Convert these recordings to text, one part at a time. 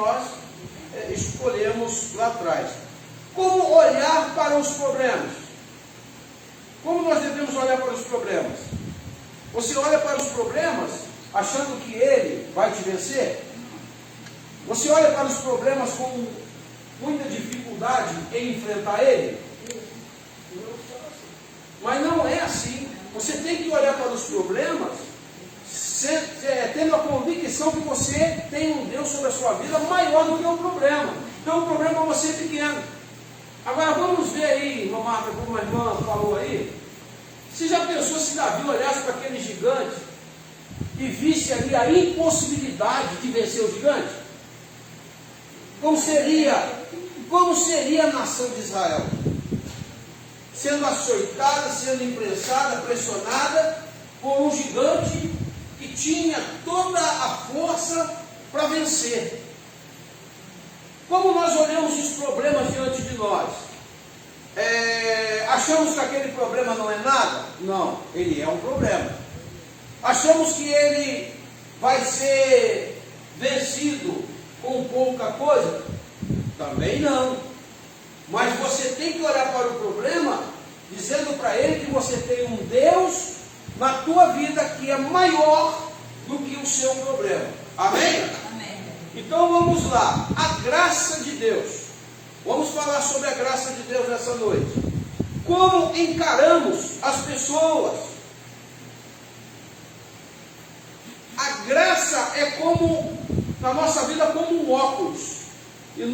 nós escolhemos lá atrás. Como olhar para os problemas? Como nós devemos olhar para os problemas? Você olha para os problemas achando que ele vai te vencer? Você olha para os problemas com muita dificuldade em enfrentar ele? Mas não é assim. Você tem que olhar para os problemas tendo a convicção que você tem um Deus sobre a sua vida maior do que o problema. Então o problema para você é pequeno. Agora vamos ver aí, irmã Marta, como a irmã falou aí. Você já pensou se Davi olhasse para aquele gigante e visse ali a impossibilidade de vencer o gigante? Como seria a nação de Israel? Sendo açoitada, sendo imprensada, pressionada por um gigante que tinha toda a força para vencer. Como nós olhamos os problemas diante de nós? Achamos que aquele problema não é nada? Não, ele é um problema. Achamos que ele vai ser vencido com pouca coisa? Também não. Mas você tem que olhar para o problema dizendo para ele que você tem um Deus na tua vida que é maior do que o seu problema. Amém? Amém. Então vamos lá. A graça de Deus. Vamos falar sobre a graça de Deus nessa noite. Como encaramos as pessoas? A graça é como, na nossa vida, como um óculos. Que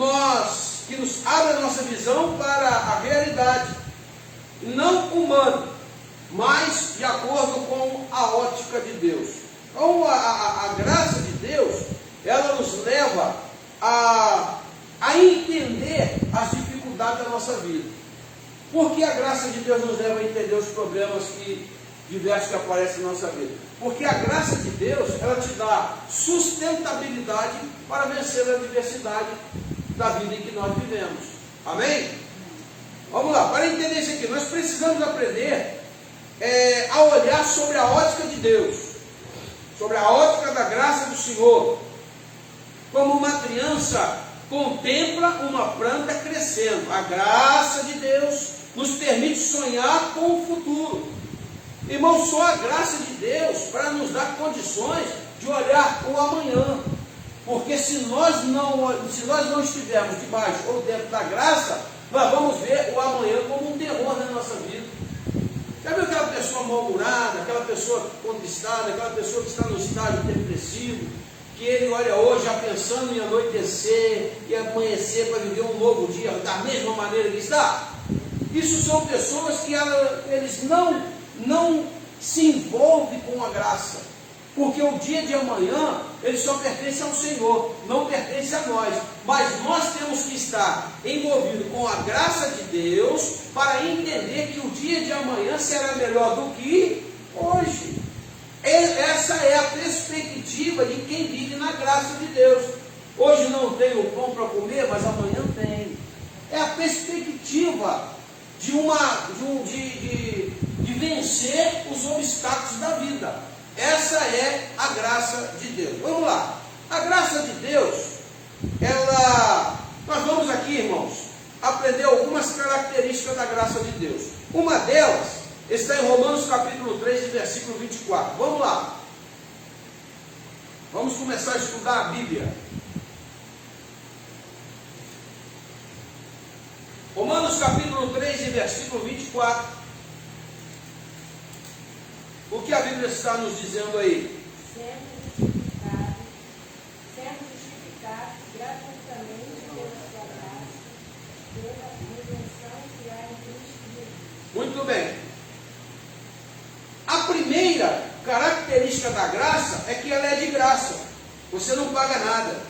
nos abre a nossa visão para a realidade. Não humana, mas de acordo com a ótica de Deus. Então a graça de Deus, ela nos leva a entender as dificuldades da nossa vida. Por que a graça de Deus nos leva a entender os problemas diversos que aparecem na nossa vida? Porque a graça de Deus, ela te dá sustentabilidade para vencer a adversidade da vida em que nós vivemos. Amém? Vamos lá, para entender isso aqui, nós precisamos aprender a olhar sobre a ótica de Deus, sobre a ótica da graça do Senhor, como uma criança contempla uma planta crescendo. A graça de Deus nos permite sonhar com o futuro. Irmão, só a graça de Deus para nos dar condições de olhar o amanhã. Porque se nós não estivermos debaixo ou dentro da graça, nós vamos ver o amanhã como um terror na nossa vida. Já viu aquela pessoa mal-humorada, aquela pessoa contristada, aquela pessoa que está no estágio depressivo, que ele olha hoje já pensando em anoitecer e amanhecer para viver um novo dia da mesma maneira que está? Isso são pessoas que eles não se envolvem com a graça, porque o dia de amanhã ele só pertence ao Senhor, não pertence a nós. Mas nós temos que estar envolvidos com a graça de Deus para entender que o dia de amanhã será melhor do que hoje. Essa é a perspectiva de quem vive na graça de Deus. Hoje não tenho pão para comer, mas amanhã tem. É a perspectiva de vencer os obstáculos da vida. Essa é a graça de Deus. Vamos lá. A graça de Deus, nós vamos aqui, irmãos, aprender algumas características da graça de Deus. Uma delas está em Romanos capítulo 3, versículo 24. Vamos lá. Vamos começar a estudar a Bíblia. Romanos capítulo 3, versículo 24. O que a Bíblia está nos dizendo aí? Sendo justificado gratuitamente pela sua graça, pela redenção que há em Cristo Jesus. Muito bem. A primeira característica da graça é que ela é de graça. Você não paga nada.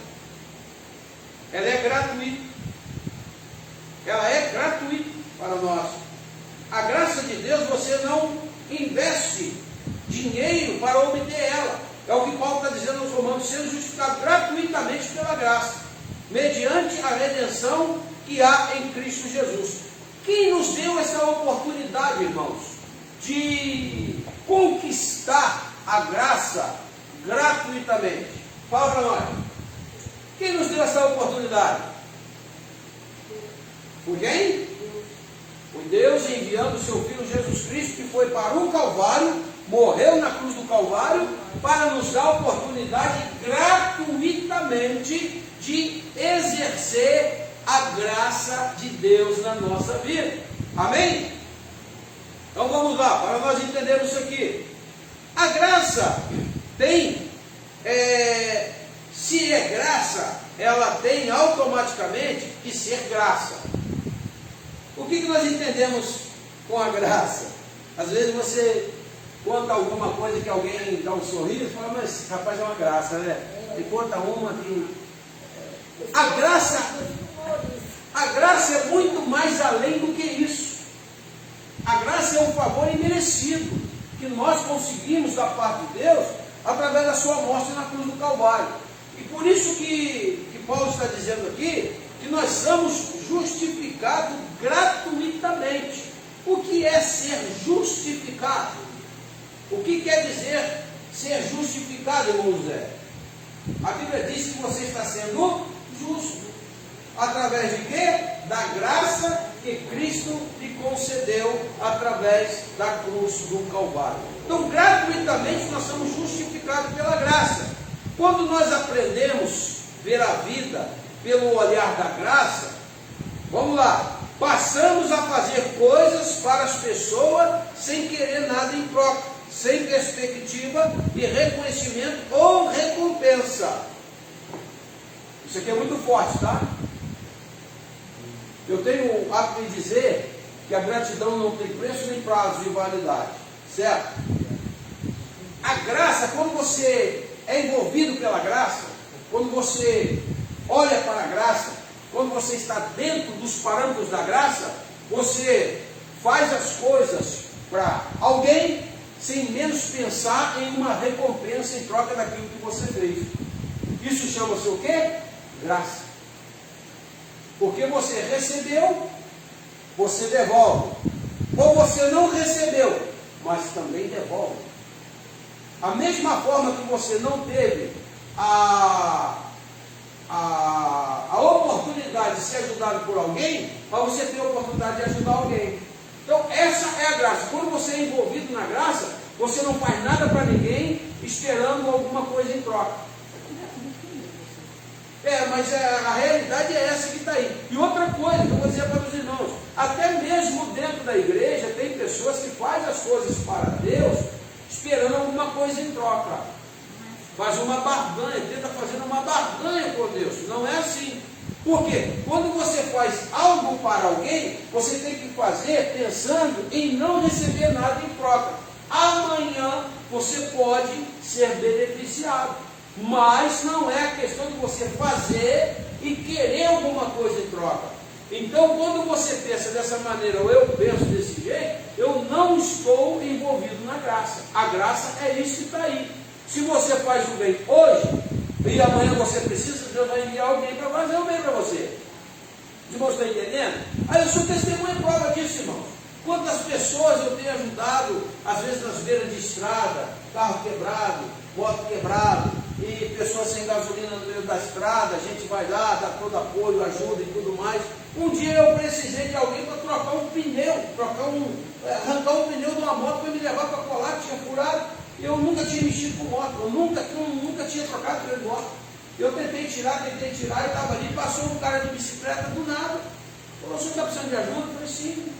Ela é gratuita. Ela é gratuita para nós. A graça de Deus, você não investe dinheiro para obter ela. É o que Paulo está dizendo aos Romanos, sendo justificado gratuitamente pela graça, mediante a redenção que há em Cristo Jesus. Quem nos deu essa oportunidade, irmãos, de conquistar a graça gratuitamente? Fala para nós. Quem nos deu deu essa oportunidade? Por quem? Foi Deus enviando o seu Filho Jesus Cristo, que foi para o Calvário, morreu na cruz do Calvário, para nos dar a oportunidade gratuitamente de exercer a graça de Deus na nossa vida. Amém? Então vamos lá, para nós entendermos isso aqui. A graça tem, se é graça, ela tem automaticamente que ser graça. O que nós entendemos com a graça? Às vezes você conta alguma coisa que alguém dá um sorriso e fala, mas rapaz, é uma graça, né? E conta uma que... A graça é muito mais além do que isso. A graça é um favor imerecido que nós conseguimos da parte de Deus através da sua morte na cruz do Calvário. E por isso que Paulo está dizendo aqui que nós somos justificados gratuitamente. O que é ser justificado? O que quer dizer ser justificado, irmão José? A Bíblia diz que você está sendo justo. Através de quê? Da graça que Cristo lhe concedeu através da cruz do Calvário. Então, gratuitamente, nós somos justificados pela graça. Quando nós aprendemos a ver a vida pelo olhar da graça, vamos lá, passamos a fazer coisas para as pessoas sem querer nada em troca, sem perspectiva de reconhecimento ou recompensa. Isso aqui é muito forte, tá? Eu tenho o hábito de dizer que a gratidão não tem preço nem prazo de validade, certo? A graça, quando você é envolvido pela graça, quando você olha para a graça, quando você está dentro dos parâmetros da graça, você faz as coisas para alguém sem menos pensar em uma recompensa em troca daquilo que você fez. Isso chama-se o quê? Graça. Porque você recebeu, você devolve. Ou você não recebeu, mas também devolve. A mesma forma que você não teve a oportunidade de ser ajudado por alguém, mas você tem a oportunidade de ajudar alguém. Então essa é a graça. Quando você é envolvido na graça, você não faz nada para ninguém esperando alguma coisa em troca. Mas a realidade é essa que está aí. E outra coisa que eu vou dizer para os irmãos, até mesmo dentro da igreja tem pessoas que fazem as coisas para Deus esperando alguma coisa em troca. Faz uma barganha, tenta fazer uma barganha por Deus. Não é assim. Por quê? Quando você faz algo para alguém, você tem que fazer pensando em não receber nada em troca. Amanhã você pode ser beneficiado. Mas não é a questão de você fazer e querer alguma coisa em troca. Então, quando você pensa dessa maneira, ou eu penso desse jeito, eu não estou envolvido na graça. A graça é isso que está aí. Se você faz o bem hoje, e amanhã você precisa, Deus vai enviar alguém para fazer o bem para você. Os irmãos estão entendendo? Aí eu sou testemunha e prova disso, irmãos. Quantas pessoas eu tenho ajudado, às vezes nas beiras de estrada, carro quebrado, moto quebrado, e pessoas sem gasolina no meio da estrada, a gente vai lá, dá todo apoio, ajuda e tudo mais. Um dia eu precisei de alguém para trocar um pneu, arrancar um pneu de uma moto para me levar para colar, tinha furado, e eu nunca tinha mexido com moto, eu nunca tinha trocado pneu de moto. Eu tentei tirar, e estava ali, passou um cara de bicicleta do nada, falou, o senhor está precisando de ajuda? Eu falei, sim.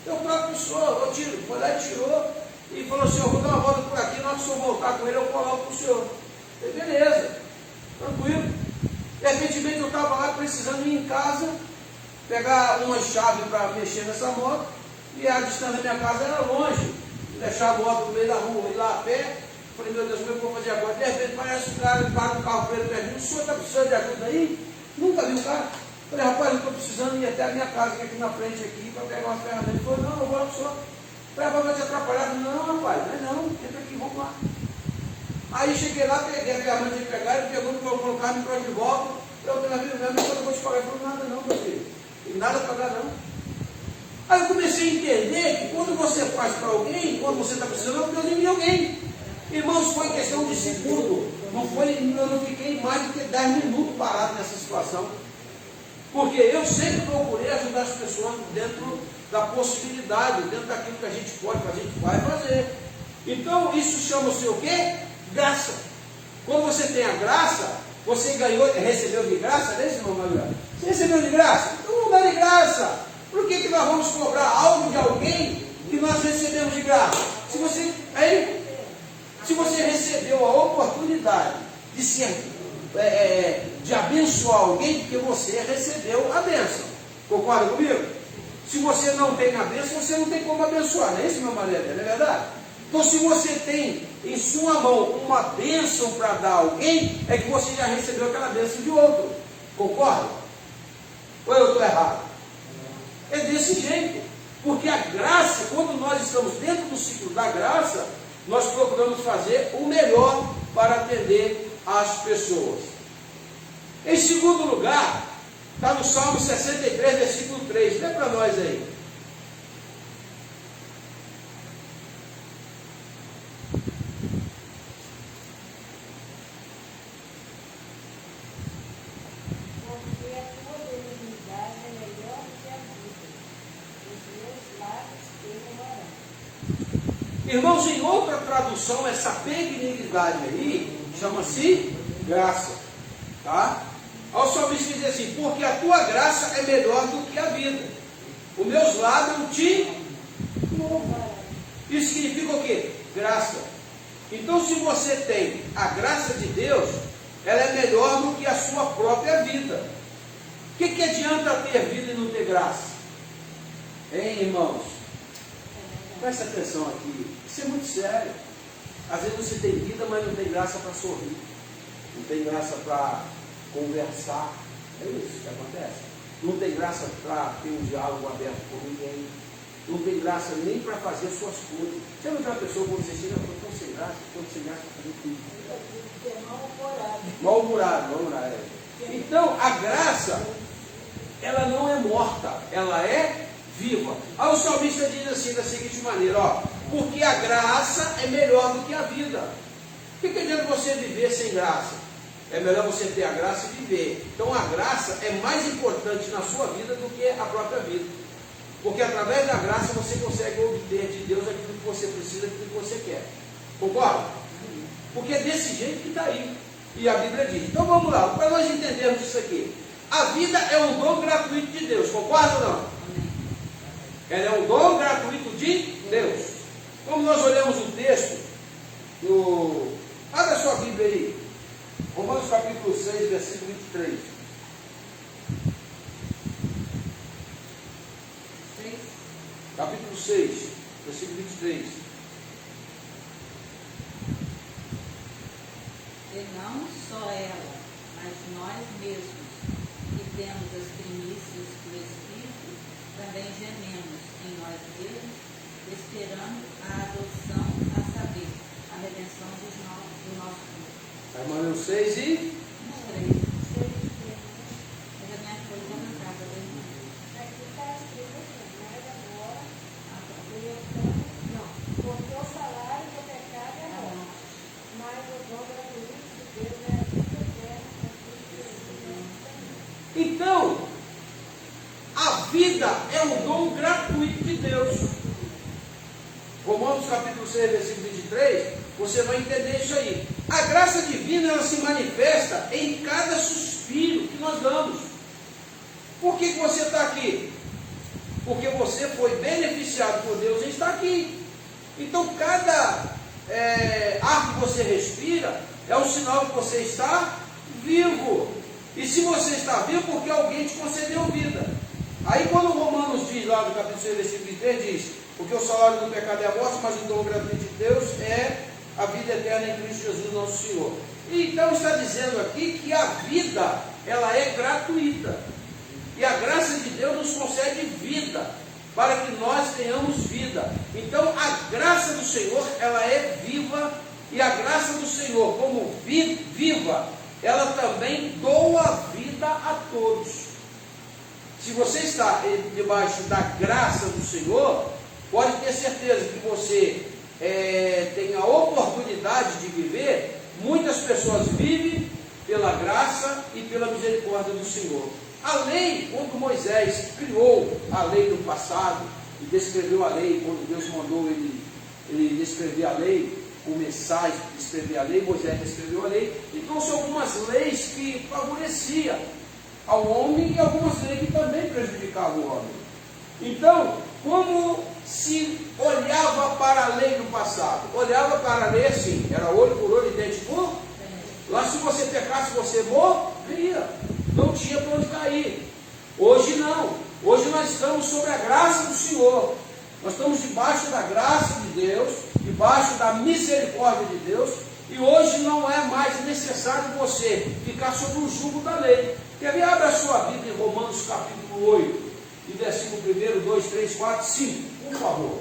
Eu troco o senhor, eu tiro, foi lá e tirou, e falou assim, eu vou dar uma volta por aqui, na hora que o senhor voltar com ele, eu coloco para o senhor. Eu falei, beleza, tranquilo. De repente eu estava lá precisando ir em casa, pegar uma chave para mexer nessa moto, e a distância da minha casa era longe, deixar a moto no meio da rua, ir lá a pé. Falei, meu Deus, como eu vou fazer agora? De repente parece um cara, para o carro para ele perto, o senhor está precisando de ajuda aí? Nunca vi o cara. Falei, rapaz, eu estou precisando ir até a minha casa, que é aqui na frente, aqui, para pegar umas ferramentas. Ele falou, não, eu vou lá para o senhor. Falei, rapaz, vai te atrapalhar? Não, rapaz, não, entra aqui, vamos lá. Aí cheguei lá, peguei a ferramenta de pegar, ele pegou, me colocou no carro, me trouxe de volta. Eu falei, meu amigo, eu não vou te pagar. Ele falou, nada não, meu filho, tem nada para pagar não. Aí eu comecei a entender que quando você faz para alguém, quando você está precisando, Deus envia alguém. Irmãos, foi questão de segundo. Eu não fiquei mais do que 10 minutos parado nessa situação. Porque eu sempre procurei ajudar as pessoas dentro da possibilidade, dentro daquilo que a gente pode, que a gente vai fazer. Então, isso chama-se o quê? Graça. Quando você tem a graça, você recebeu de graça, né, irmão Manuel? Você recebeu de graça? Então não dá de graça. Por que nós vamos cobrar algo de alguém que nós recebemos de graça? Se você recebeu a oportunidade de abençoar alguém, porque você recebeu a bênção. Concorda comigo? Se você não tem a bênção, você não tem como abençoar, não é isso, meu marido? Não é verdade? Então, se você tem em sua mão uma bênção para dar a alguém, é que você já recebeu aquela bênção de outro. Concorda? Ou eu estou errado? É desse jeito. Porque a graça, quando nós estamos dentro do ciclo da graça, nós procuramos fazer o melhor para atender as pessoas. Em segundo lugar, está no Salmo 63, versículo 3. Lê para nós aí. Porque a tua benignidade é melhor do que a vida, os meus lábios te louvarão. Irmãos, em outra tradução, essa benignidade aí chama-se graça. Tá? Olha o salmista diz assim: porque a tua graça é melhor do que a vida, os meus lábios te louvarão. Isso significa o quê? Graça. Então, se você tem a graça de Deus, ela é melhor do que a sua própria vida. O que adianta ter vida e não ter graça? Hein, irmãos? Presta atenção aqui. Isso é muito sério. Às vezes você tem vida, mas não tem graça para sorrir. Não tem graça para conversar. É isso que acontece. Não tem graça para ter um diálogo aberto com ninguém. Não tem graça nem para fazer as suas coisas. Você não vê uma pessoa quando você chega, eu estou sem graça para fazer tudo. Mal-humorado. Então, a graça, ela não é morta, ela é viva. Aí o salmista diz assim, da seguinte maneira, ó: porque a graça é melhor do que a vida. O que adianta você viver sem graça? É melhor você ter a graça e viver. Então a graça é mais importante na sua vida do que a própria vida. Porque através da graça você consegue obter de Deus aquilo que você precisa, aquilo que você quer. Concorda? Porque é desse jeito que está aí. E a Bíblia diz. Então vamos lá, para nós entendermos isso aqui. A vida é um dom gratuito de Deus. Concorda ou não? Ela é um dom gratuito de Deus. Como nós olhamos o texto, abra sua Bíblia aí. Romanos capítulo 6, versículo 23. Capítulo 6, versículo 23. E não só ela, mas nós mesmos, que temos as primícias do Espírito, também gememos em nós mesmos, esperando a adoção, a saber, a redenção do nosso corpo. Romanos 6 e 3. Eu já minha coisa na casa da irmã. Aqui está escrito assim, mas agora, porque o salário do pecado é morte, mas o dom gratuito de Deus é a vida eterna em Cristo Jesus. Então, a vida é um dom gratuito de Deus. Romanos capítulo 6, versículo 23, você vai entender isso aí. A graça divina, ela se manifesta em cada suspiro que nós damos. Por que você está aqui? Porque você foi beneficiado por Deus em estar aqui. Então, cada ar que você respira é um sinal que você está vivo. E se você está vivo, porque alguém te concedeu vida. Aí quando o Romanos diz lá no capítulo 6, versículo 3, diz: porque o salário do pecado é a morte, mas o dom gratuito de Deus é a vida eterna em Cristo Jesus nosso Senhor. E então está dizendo aqui que a vida, ela é gratuita. E a graça de Deus nos concede vida, para que nós tenhamos vida. Então a graça do Senhor, ela é viva, e a graça do Senhor, como viva, ela também doa vida a todos. Se você está debaixo da graça do Senhor, pode ter certeza que você tem a oportunidade de viver muitas pessoas vivem pela graça e pela misericórdia do Senhor. A lei, quando Moisés criou a lei no passado e descreveu a lei, quando Deus mandou ele descrever a lei, o Messias descrever a lei, Moisés descreveu a lei, e trouxe algumas leis que favoreciam ao homem e algumas leis que também prejudicavam o homem. Então, como se olhava para a lei do passado? Olhava para a lei assim, era olho por olho e dente por dente. Lá se você pecasse, você morria. Não tinha para onde cair. Hoje não. Hoje nós estamos sobre a graça do Senhor. Nós estamos debaixo da graça de Deus, debaixo da misericórdia de Deus, e hoje não é mais necessário você ficar sob o jugo da lei. Quer ver? Abra a sua Bíblia em Romanos capítulo 8, e versículo 1, 2, 3, 4, 5, por favor.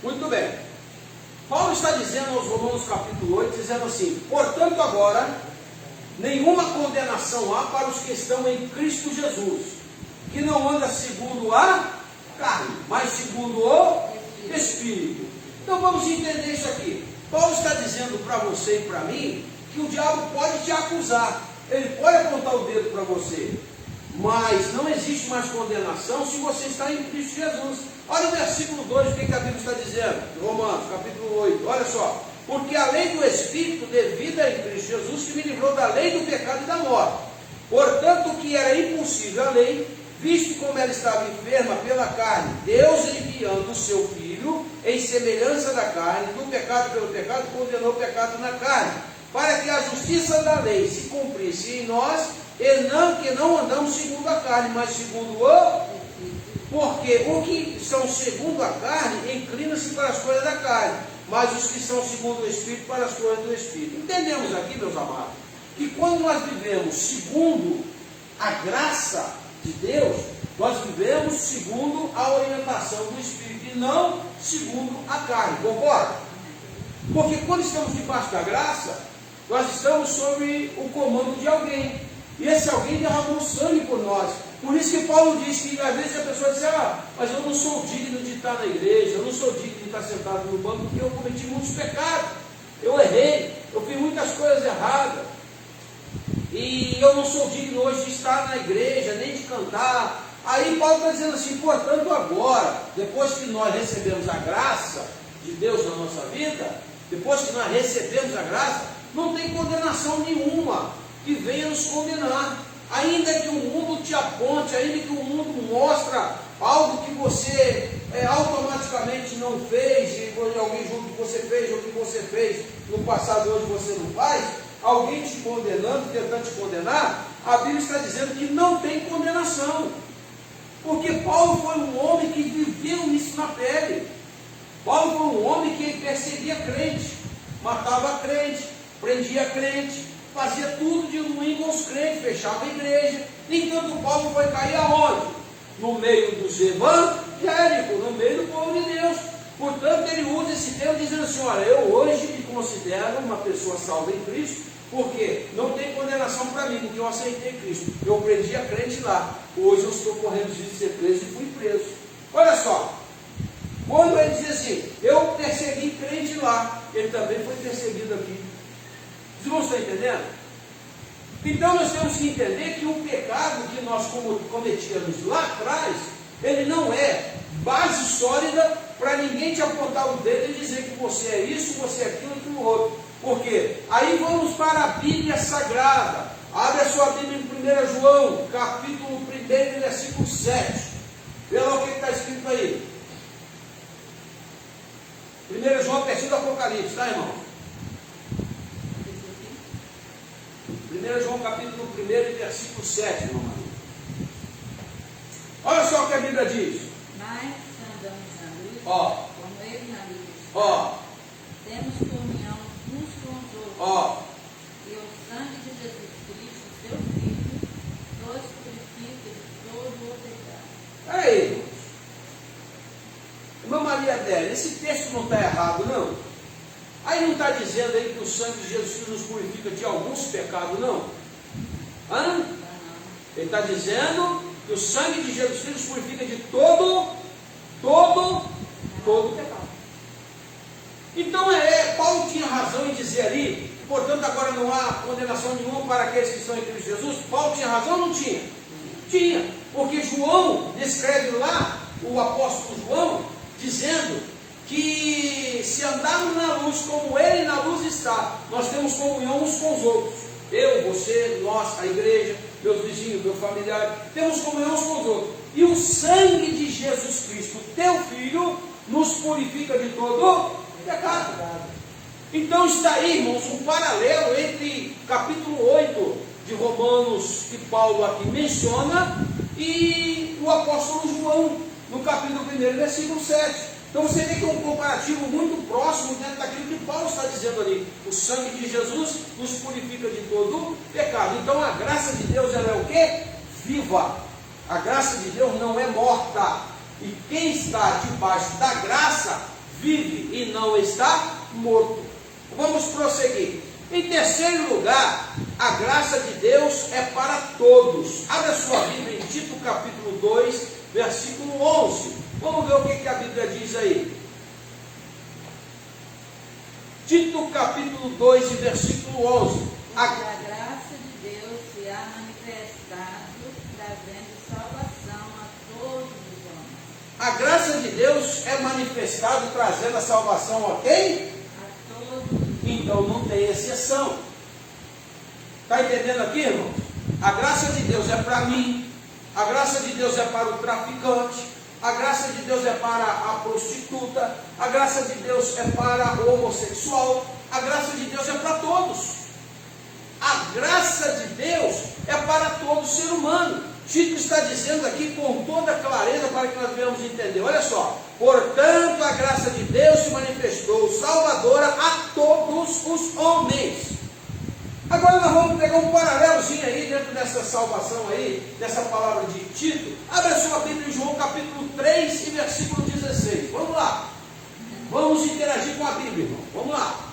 Muito bem. Paulo está dizendo aos Romanos capítulo 8, dizendo assim: portanto agora, nenhuma condenação há para os que estão em Cristo Jesus, que não anda segundo a carne, mas segundo o Espírito. Então vamos entender isso aqui. Paulo está dizendo para você e para mim, que o diabo pode te acusar, ele pode apontar o dedo para você, mas não existe mais condenação se você está em Cristo Jesus. Olha o versículo 2, o que a Bíblia está dizendo? Romanos, capítulo 8, olha só. Porque a lei do Espírito, devida em Cristo Jesus, que me livrou da lei do pecado e da morte. Portanto, o que era impossível à lei, visto como ela estava enferma pela carne, Deus enviando o seu Filho, em semelhança da carne, do pecado pelo pecado, condenou o pecado na carne, para que a justiça da lei se cumprisse em nós, e não que não andamos segundo a carne, mas segundo o... Porque o que são segundo a carne, inclina-se para as coisas da carne, mas os que são segundo o Espírito, para as coisas do Espírito. Entendemos aqui, meus amados, que quando nós vivemos segundo a graça de Deus, nós vivemos segundo a orientação do Espírito, e não segundo a carne, concorda? Porque quando estamos debaixo da graça, nós estamos sob o comando de alguém, e esse alguém derramou sangue por nós. Por isso que Paulo diz que às vezes a pessoa diz: mas eu não sou digno de estar na igreja, eu não sou digno de estar sentado no banco, porque eu cometi muitos pecados, eu errei, eu fiz muitas coisas erradas, e eu não sou digno hoje de estar na igreja, nem de cantar. Aí Paulo está dizendo assim: portanto agora, depois que nós recebemos a graça de Deus na nossa vida, depois que nós recebemos a graça, não tem condenação nenhuma que venha nos condenar. Ainda que o mundo te aponte, ainda que o mundo mostre algo que você automaticamente não fez, e alguém julga que você fez, ou que você fez no passado e hoje você não faz, alguém te condenando, tentando te condenar, a Bíblia está dizendo que não tem condenação. Porque Paulo foi um homem que viveu isso na pele. Paulo foi um homem que perseguia crente, matava crente, prendia crente, fazia tudo de ruim com os crentes, fechava a igreja. Enquanto Paulo foi cair aonde? No meio dos evangélicos, no meio do povo de Deus. Portanto, ele usa esse termo dizendo assim: olha, eu hoje me considero uma pessoa salva em Cristo, porque não tem condenação para mim, porque eu aceitei Cristo. Eu prendi a crente lá, hoje eu estou correndo risco de ser preso e fui preso. Olha só, quando ele diz assim: eu persegui crente lá, ele também foi perseguido aqui. Os irmãos estão entendendo? Então nós temos que entender que o pecado que nós cometíamos lá atrás, ele não é base sólida para ninguém te apontar o dedo e dizer que você é isso, você é aquilo e aquilo outro. Por quê? Aí vamos para a Bíblia Sagrada. Abre a sua Bíblia em 1 João, capítulo 1, versículo 7. Vê lá o que está escrito aí. 1 João, pertinho do Apocalipse, tá, irmão? 1 1 João capítulo 1 e versículo 7, irmão Maria. Olha só o que a Bíblia diz. Mas se andamos na luz, Ó. como Ele na luz está, Ó, temos comunhão uns com os outros. ó, E o sangue de Jesus Cristo, seu Filho, nos purifica de todo o pecado. aí, irmãos. Irmã Maria Adélia, esse texto não está errado, não? Aí não está dizendo aí que o sangue de Jesus Cristo nos purifica de alguns pecados, não? Hã? Ele está dizendo que o sangue de Jesus Cristo nos purifica de todo pecado. Então Paulo tinha razão em dizer ali, portanto agora não há condenação nenhuma para aqueles que estão em Cristo Jesus. Paulo tinha razão ou não tinha? Tinha, porque João descreve lá, o apóstolo João, dizendo que se andarmos na luz como Ele na luz está, nós temos comunhão uns com os outros. Eu, você, nós, a igreja, meus vizinhos, meus familiares, temos comunhão uns com os outros. E o sangue de Jesus Cristo, teu Filho, nos purifica de todo pecado. Então está aí, irmãos, um paralelo entre capítulo 8 de Romanos, que Paulo aqui menciona, e o apóstolo João, no capítulo 1, versículo 7. Então você vê que é um comparativo muito próximo dentro daquilo que Paulo está dizendo ali. O sangue de Jesus nos purifica de todo pecado. Então a graça de Deus, ela é o quê? Viva. A graça de Deus não é morta. E quem está debaixo da graça vive e não está morto. Vamos prosseguir. Em terceiro lugar, a graça de Deus é para todos. Abra sua Bíblia em Tito capítulo 2, versículo 11. Vamos ver o que a Bíblia diz aí. Tito capítulo 2 e versículo 11. Porque a graça de Deus se há manifestado, trazendo salvação a todos os homens. A graça de Deus é manifestada trazendo a salvação a quem? A todos. Então não tem exceção. Está entendendo aqui, irmãos? A graça de Deus é para mim. A graça de Deus é para o traficante. A graça de Deus é para a prostituta. A graça de Deus é para o homossexual. A graça de Deus é para todos. A graça de Deus é para todo ser humano. Tito está dizendo aqui com toda clareza para que nós venhamos entender. Olha só. Portanto, a graça de Deus se manifestou salvadora a todos os homens. Agora nós vamos pegar um paralelozinho aí dentro dessa salvação aí, dessa palavra de Tito. Abra sua Bíblia em João capítulo 3 e versículo 16. Vamos lá. Vamos interagir com a Bíblia, irmão. Vamos lá.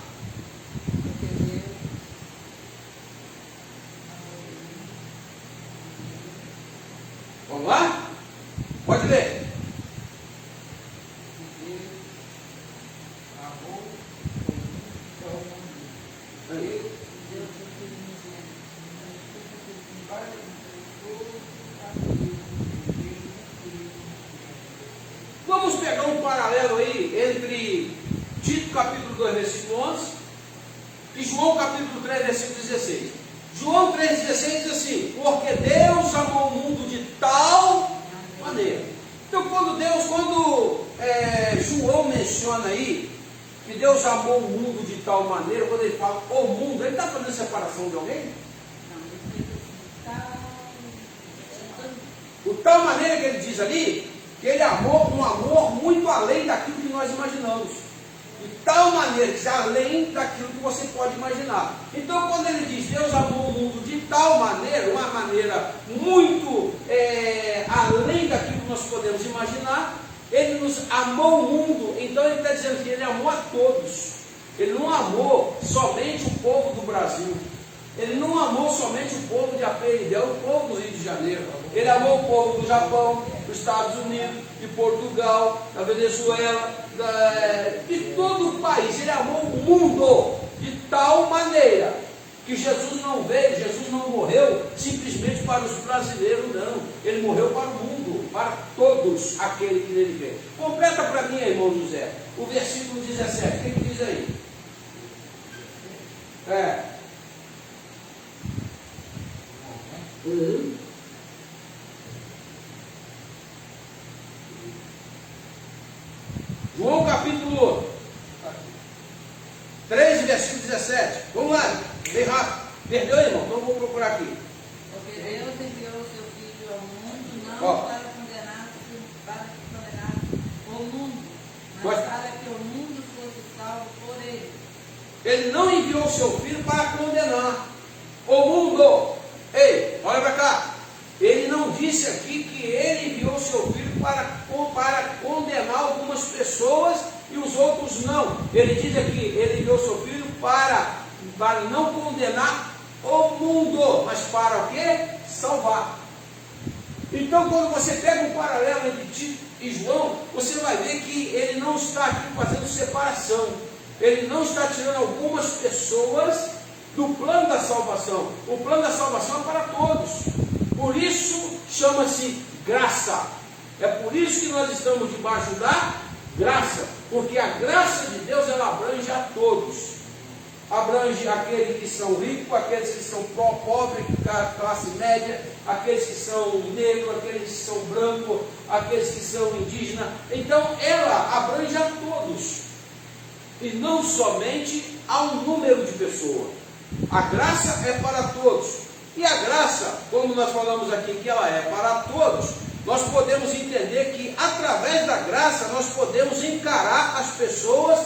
Vamos lá? Pode ler. Vamos pegar um paralelo aí entre Tito capítulo 2, versículo 11 e João capítulo 3, versículo 16. João 3,16 diz assim: porque Deus amou o mundo de tal maneira. Então quando João menciona aí que Deus amou o mundo de tal maneira, quando ele fala o mundo, ele está fazendo separação de alguém? O tal maneira que ele diz ali, que ele amou um amor muito além daquilo que nós imaginamos. De tal maneira, que além daquilo que você pode imaginar. Então, quando ele diz Deus amou o mundo de tal maneira, uma maneira muito além daquilo que nós podemos imaginar, ele nos amou o mundo. Então, ele está dizendo que ele amou a todos. Ele não amou somente o povo do Brasil. Ele não amou somente o povo de Aperibé, o povo do Rio de Janeiro. Ele amou o povo do Japão, dos Estados Unidos, de Portugal, da Venezuela, de todo o país. Ele amou o mundo de tal maneira que Jesus não veio, Jesus não morreu simplesmente para os brasileiros, não. Ele morreu para o mundo, para todos aqueles que nele veio. Completa para mim, irmão José, o versículo 17. O que diz aí? João capítulo 3, versículo 17. Vamos lá, bem rápido. Perdeu, irmão? Então vou procurar. Ele não enviou o seu Filho para condenar o mundo. Ei, olha para cá. Ele não disse aqui que ele enviou o seu Filho para condenar algumas pessoas e os outros não. Ele diz aqui, ele enviou o seu Filho para não condenar o mundo, mas para o quê? Salvar. Então, quando você pega um paralelo entre Tito e João, você vai ver que ele não está aqui fazendo separação. Ele não está tirando algumas pessoas do plano da salvação. O plano da salvação é para todos. Por isso chama-se graça. É por isso que nós estamos debaixo da graça. Porque a graça de Deus, ela abrange a todos. Abrange aqueles que são ricos, aqueles que são pobres, classe média, aqueles que são negros, aqueles que são brancos, aqueles que são indígenas. Então ela abrange a todos, e não somente a um número de pessoas. A graça é para todos, e a graça, como nós falamos aqui que ela é para todos, nós podemos entender que através da graça nós podemos encarar as pessoas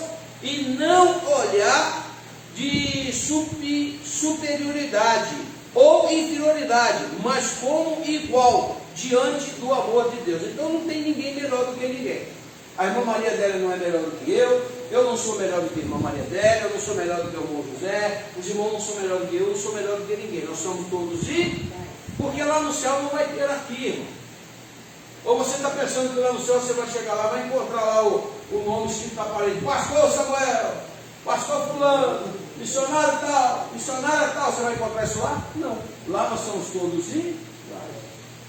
e não olhar de superioridade ou inferioridade, mas como igual diante do amor de Deus. Então não tem ninguém melhor do que ninguém. A irmã Maria Adélia não é melhor do que eu não sou melhor do que a irmã Maria Adélia, eu não sou melhor do que o irmão José, os irmãos não são melhor do que eu não sou melhor do que ninguém. Nós somos todos porque lá no céu não vai ter aqui, irmão. Ou você está pensando que lá no céu você vai chegar lá, vai encontrar lá o nome escrito na parede, Pastor Samuel, Pastor fulano, missionário tal, missionária tal, você vai encontrar isso lá? Não. Lá nós somos todos iguais.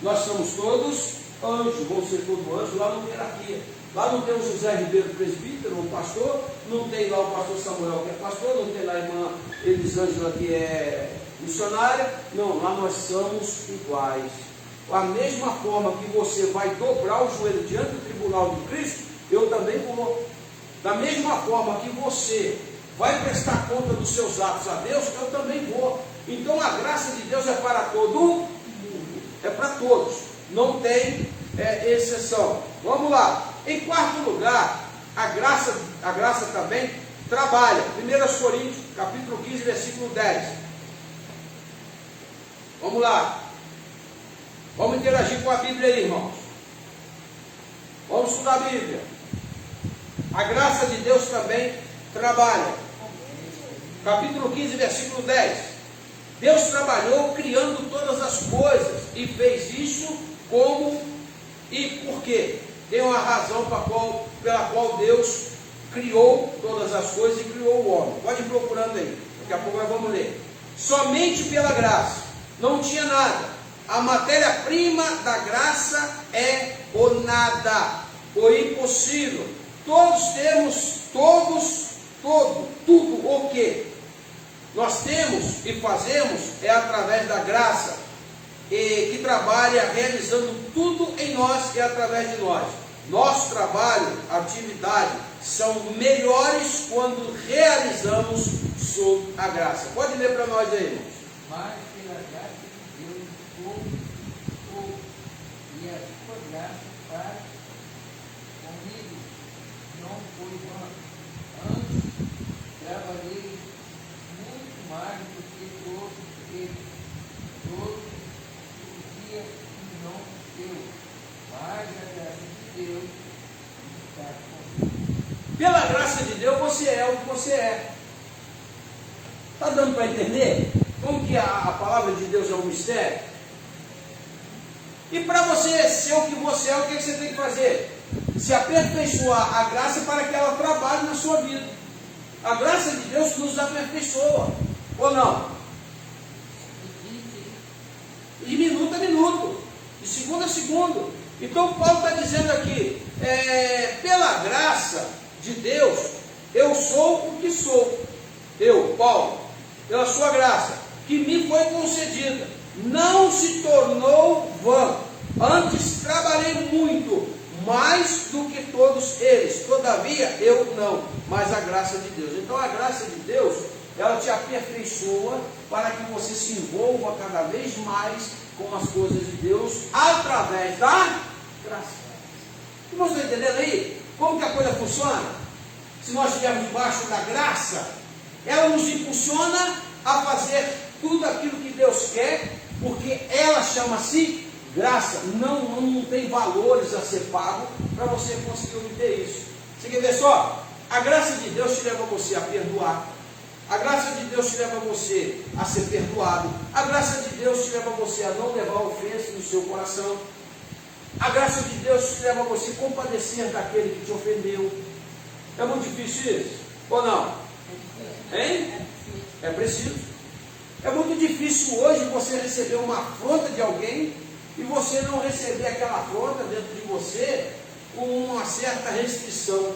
Nós somos todos anjos, vão ser todos anjos, lá não tem hierarquia. Lá não tem o José Ribeiro presbítero, o pastor, não tem lá o pastor Samuel que é pastor, não tem lá a irmã Elisângela que é missionária. Não, lá nós somos iguais. A mesma forma que você vai dobrar o joelho diante do tribunal de Cristo, eu também vou. Da mesma forma que você vai prestar conta dos seus atos a Deus, eu também vou. Então a graça de Deus é para todo mundo, é para todos, não tem exceção. Vamos lá. Em quarto lugar, a graça também trabalha. 1 Coríntios, capítulo 15, versículo 10. Vamos lá. Vamos interagir com a Bíblia aí, irmãos. Vamos estudar a Bíblia. A graça de Deus também trabalha. Capítulo 15, versículo 10. Deus trabalhou criando todas as coisas e fez isso como e por quê? Tem uma razão pela qual Deus criou todas as coisas e criou o homem. Pode ir procurando aí. Daqui a pouco nós vamos ler. Somente pela graça. Não tinha nada. A matéria-prima da graça é o nada, o impossível. Todos temos, tudo o que nós temos e fazemos é através da graça, que trabalha realizando tudo em nós e através de nós. Nosso trabalho, atividade, são melhores quando realizamos sob a graça. Pode ler para nós aí, irmãos. Mas pela graça de Deus, pouco, e a sua graça para comigo não foi vã. Antes, trabalhei muito mais do que todos eles. Todos os dias não deu, mas a graça de Deus está comigo. Pela graça de Deus, você é o que você é. Está dando para entender? Como que a palavra de Deus é um mistério? E para você ser o que você é, o que você tem que fazer? Se aperfeiçoar a graça para que ela trabalhe na sua vida. A graça de Deus nos aperfeiçoa, ou não? De minuto a minuto, de segundo a segundo. Então Paulo está dizendo aqui, pela graça de Deus, eu sou o que sou. Eu, Paulo, pela sua graça, que me foi concedida, não se tornou vã. Antes trabalhei muito, mais do que todos eles. Todavia, eu não, mas a graça de Deus. Então a graça de Deus, ela te aperfeiçoa para que você se envolva cada vez mais com as coisas de Deus, através da graça. Irmãos, estão entendendo aí? Como que a coisa funciona? Se nós estivermos debaixo da graça, ela nos impulsiona a fazer tudo aquilo que Deus quer, porque ela chama-se graça. Não tem valores a ser pago para você conseguir obter isso. Você quer ver só? A graça de Deus te leva você a perdoar. A graça de Deus te leva você a ser perdoado. A graça de Deus te leva você a não levar ofensa no seu coração. A graça de Deus te leva a você compadecer daquele que te ofendeu. É muito difícil isso? Ou não? Hein? É preciso. É muito difícil hoje você receber uma afronta de alguém e você não receber aquela afronta dentro de você com uma certa restrição.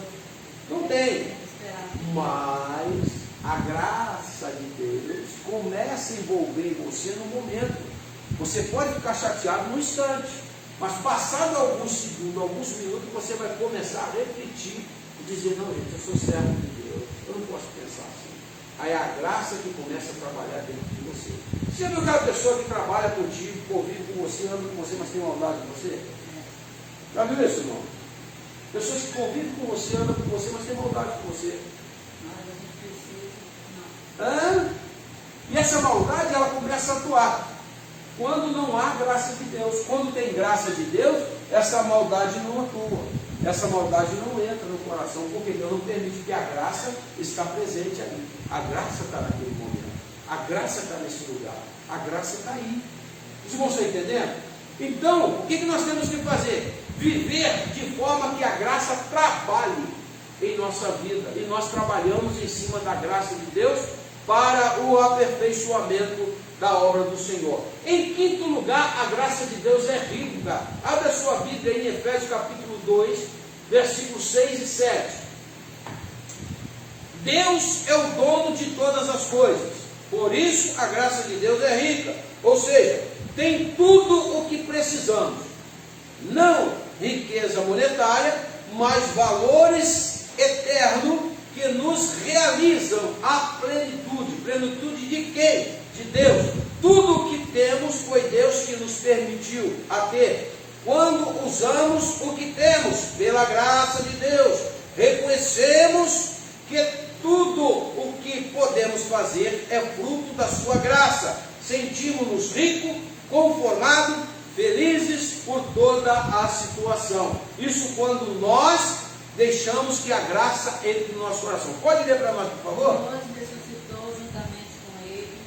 Não tem. Mas a graça de Deus começa a envolver você no momento. Você pode ficar chateado no instante, mas passado alguns segundos, alguns minutos, você vai começar a refletir e dizer: não, gente, eu sou servo de Deus, eu não posso pensar assim. Aí é a graça que começa a trabalhar dentro de você. Você já viu aquela pessoa que trabalha contigo, convive com você, anda com você, mas tem maldade de você? Já viu isso, irmão? Pessoas que convivem com você, andam com você, mas tem maldade com você. E essa maldade, ela começa a atuar quando não há graça de Deus. Quando tem graça de Deus, essa maldade não atua, essa maldade não entra no coração, porque Deus não permite, que a graça está presente ali. A graça está naquele momento, a graça está nesse lugar, a graça está aí. Vocês vão estar entendendo? Então, o que nós temos que fazer? Viver de forma que a graça trabalhe em nossa vida, e nós trabalhamos em cima da graça de Deus para o aperfeiçoamento da obra do Senhor. Em quinto lugar, a graça de Deus é rica. Abra sua Bíblia em Efésios capítulo 2, versículos 6 e 7. Deus é o dono de todas as coisas, por isso a graça de Deus é rica, ou seja, tem tudo o que precisamos. Não riqueza monetária, mas valores eternos que nos realizam a plenitude. Plenitude de quem? De Deus. Tudo o que temos foi Deus que nos permitiu a ter. Quando usamos o que temos, pela graça de Deus, reconhecemos que tudo o que podemos fazer é fruto da sua graça. Sentimos-nos ricos, conformados, felizes por toda a situação. Isso quando nós deixamos que a graça entre no nosso coração. Pode ler para nós, por favor? Deus ressuscitou juntamente com Ele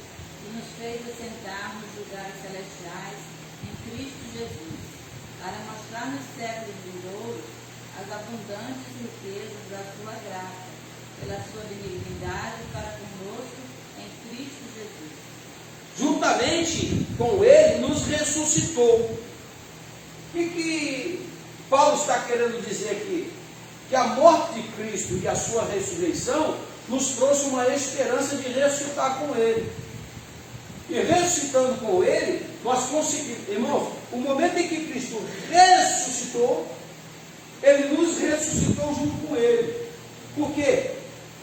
e nos fez assentar nos lugares celestiais em Cristo Jesus, para mostrar nos séculos vindouros as abundantes riquezas da sua graça, pela sua benignidade para conosco em Cristo Jesus. Juntamente com Ele nos ressuscitou. O que Paulo está querendo dizer aqui? Que a morte de Cristo e a sua ressurreição nos trouxe uma esperança de ressuscitar com Ele. E ressuscitando com Ele, nós conseguimos, irmãos, o momento em que Cristo ressuscitou, Ele nos ressuscitou junto com Ele. Por quê?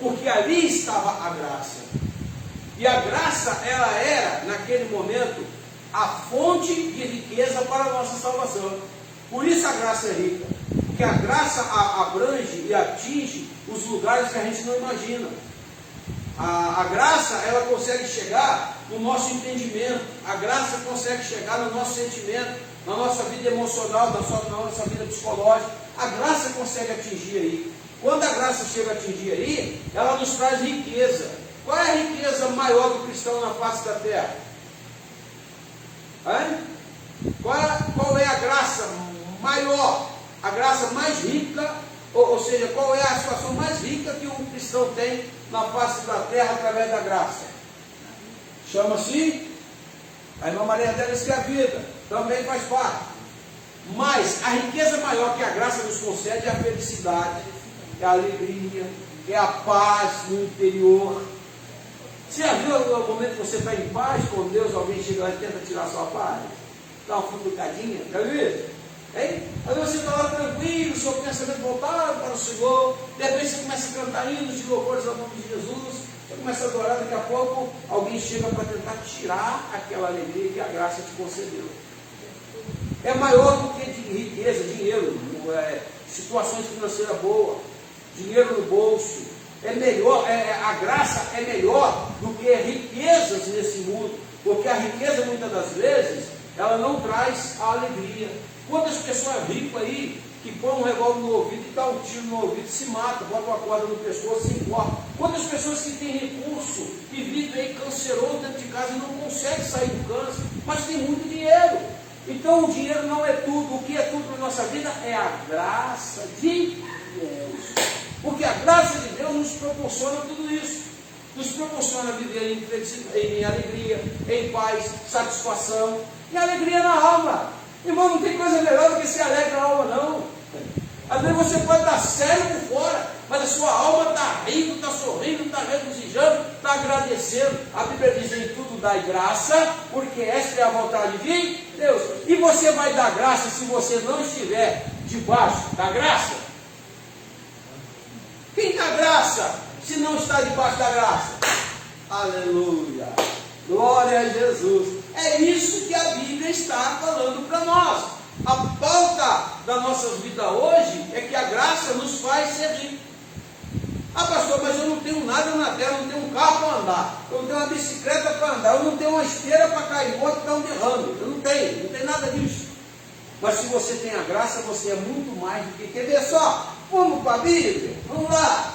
Porque ali estava a graça. E a graça, ela era, naquele momento, a fonte de riqueza para a nossa salvação. Por isso a graça é rica. Porque a graça abrange e atinge os lugares que a gente não imagina. A graça, ela consegue chegar no nosso entendimento. A graça consegue chegar no nosso sentimento, na nossa vida emocional, na nossa vida psicológica. A graça consegue atingir aí. Quando a graça chega a atingir aí, ela nos traz riqueza. Qual é a riqueza maior do cristão na face da terra? Qual é a graça maior? A graça mais rica, ou seja, qual é a situação mais rica que um cristão tem na face da terra através da graça? Chama-se, a irmã Maria Adélia disse que a vida também faz parte. Mas a riqueza maior que a graça nos concede é a felicidade, é a alegria, é a paz no interior. Você já viu o momento que você está em paz com Deus, alguém chega lá e tenta tirar a sua paz? Dá uma futucadinha, já viu isso? Aí você está lá tranquilo, seu pensamento voltado para o Senhor, de repente você começa a cantar hinos de louvores ao nome de Jesus, você começa a adorar, daqui a pouco alguém chega para tentar tirar aquela alegria que a graça te concedeu. É maior do que riqueza, dinheiro, situações financeiras boas, dinheiro no bolso, é melhor, a graça é melhor do que riquezas nesse mundo, porque a riqueza muitas das vezes ela não traz a alegria. Quantas pessoas ricas aí que põe um revólver no ouvido e dá um tiro no ouvido e se mata, bota uma corda no pescoço e se enforca. Quantas pessoas que têm recurso e vivem aí canceroso dentro de casa e não conseguem sair do câncer, mas tem muito dinheiro. Então o dinheiro não é tudo. O que é tudo na nossa vida é a graça de Deus. Porque a graça de Deus nos proporciona tudo isso. Nos proporciona viver em alegria, em paz, satisfação e alegria na alma. Irmão, não tem coisa melhor do que ser alegre na alma, não. Às vezes você pode estar sério por fora, mas a sua alma está rindo, está sorrindo, está regozijando, está agradecendo. A Bíblia diz: em tudo dai graça, porque esta é a vontade de Deus. E você vai dar graça se você não estiver debaixo da graça? Quem dá graça se não está debaixo da graça? Aleluia! Glória a Jesus! É isso que a Bíblia está falando para nós. A pauta da nossa vida hoje é que a graça nos faz ser ricos. Ah, pastor, mas eu não tenho nada na terra, eu não tenho um carro para andar, eu não tenho uma bicicleta para andar, eu não tenho uma esteira para cair morto e dar um derrame. Eu não tenho nada disso. Mas se você tem a graça, você é muito mais do que... Quer ver só? Vamos para a Bíblia? Vamos lá.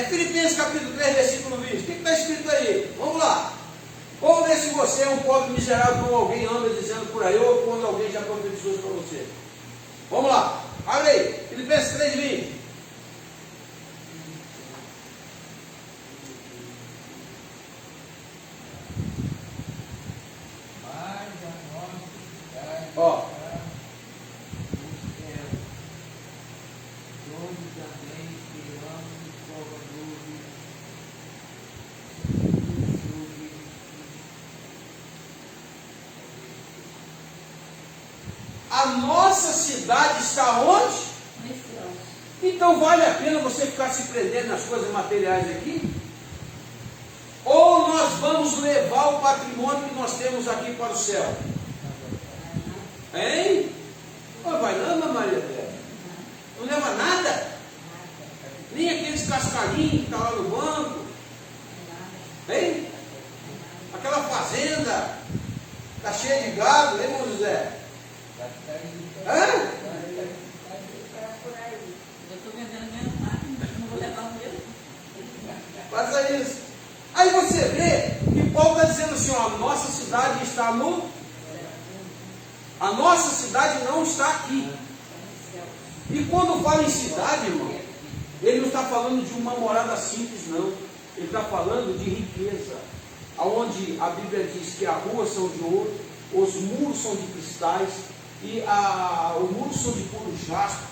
Filipenses capítulo 3, versículo 20. O que está escrito aí? Vamos lá. Vamos ver se você é um pobre miserável, como alguém anda dizendo por aí, ou quando alguém já profetizou isso para você. Vamos lá. Abre aí. Filipenses 3, 20. Ó. A nossa cidade está onde? Então vale a pena você ficar se prendendo nas coisas materiais aqui? Ou nós vamos levar o patrimônio que nós temos aqui para o céu? Hein? Não vai não, Maria? Não leva nada? Nem aqueles cascalinhos que estão lá no banco? Hein? Aquela fazenda está cheia de gado, hein, irmão José? Hã? Eu estou vendendo minha máquina, não vou levar o meu. Faça isso. Aí você vê que Paulo está dizendo assim, ó, a nossa cidade está no... A nossa cidade não está aqui. E quando fala em cidade, irmão, ele não está falando de uma morada simples, não. Ele está falando de riqueza. Onde a Bíblia diz que as ruas são de ouro, os muros são de cristais, e os muros são de puro jaspe,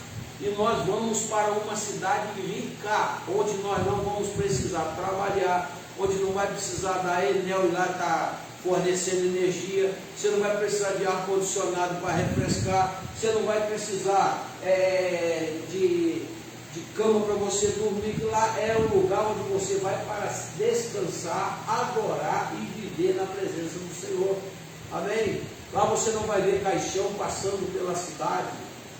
e nós vamos para uma cidade rica, onde nós não vamos precisar trabalhar, onde não vai precisar da Enel e lá estar fornecendo energia, você não vai precisar de ar-condicionado para refrescar, você não vai precisar de cama para você dormir, que lá é o lugar onde você vai para descansar, adorar e viver na presença do Senhor. Amém? Lá você não vai ver caixão passando pela cidade.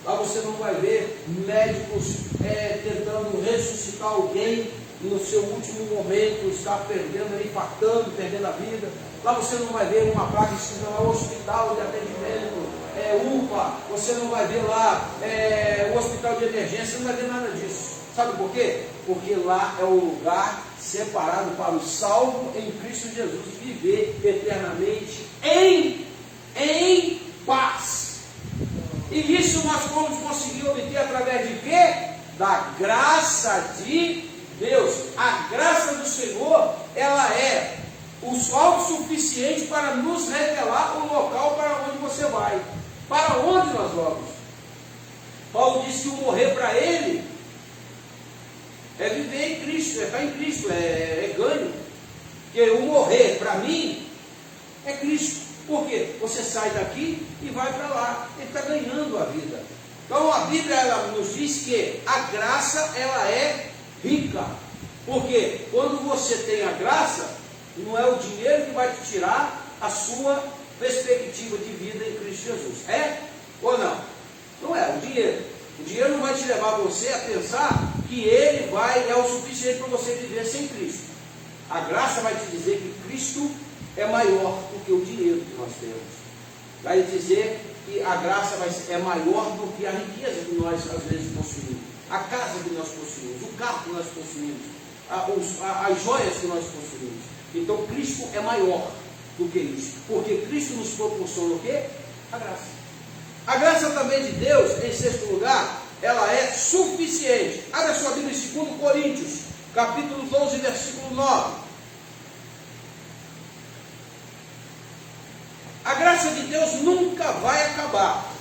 Lá você não vai ver médicos tentando ressuscitar alguém no seu último momento, está perdendo, infartando, perdendo a vida. Lá você não vai ver uma placa escrita lá, hospital de atendimento, UPA. Você não vai ver lá o hospital de emergência, você não vai ver nada disso. Sabe por quê? Porque lá é o lugar separado para o salvo em Cristo Jesus viver eternamente em paz. E isso nós vamos conseguir obter através de quê? Da graça de Deus. A graça do Senhor, ela é o autossuficiente para nos revelar o local para onde você vai. Para onde nós vamos? Paulo disse que o morrer para ele é viver em Cristo, é estar em Cristo, é ganho. Porque o morrer para mim é Cristo. Por quê? Você sai daqui e vai para lá. Ele está ganhando a vida. Então a Bíblia ela nos diz que a graça ela é rica. Porque quando você tem a graça, não é o dinheiro que vai te tirar a sua perspectiva de vida em Cristo Jesus. É ou não? Não é o dinheiro. O dinheiro não vai te levar você a pensar que Ele é o suficiente para você viver sem Cristo. A graça vai te dizer que Cristo é maior do que o dinheiro que nós temos. Vai dizer que a graça é maior do que a riqueza que nós às vezes possuímos, a casa que nós possuímos, o carro que nós possuímos, as joias que nós possuímos. Então Cristo é maior do que isso, porque Cristo nos proporciona o quê? A graça. A graça também de Deus, em sexto lugar, ela é suficiente. Abra sua Bíblia em 2 Coríntios, capítulo 12, versículo 9. A graça de Deus nunca vai acabar.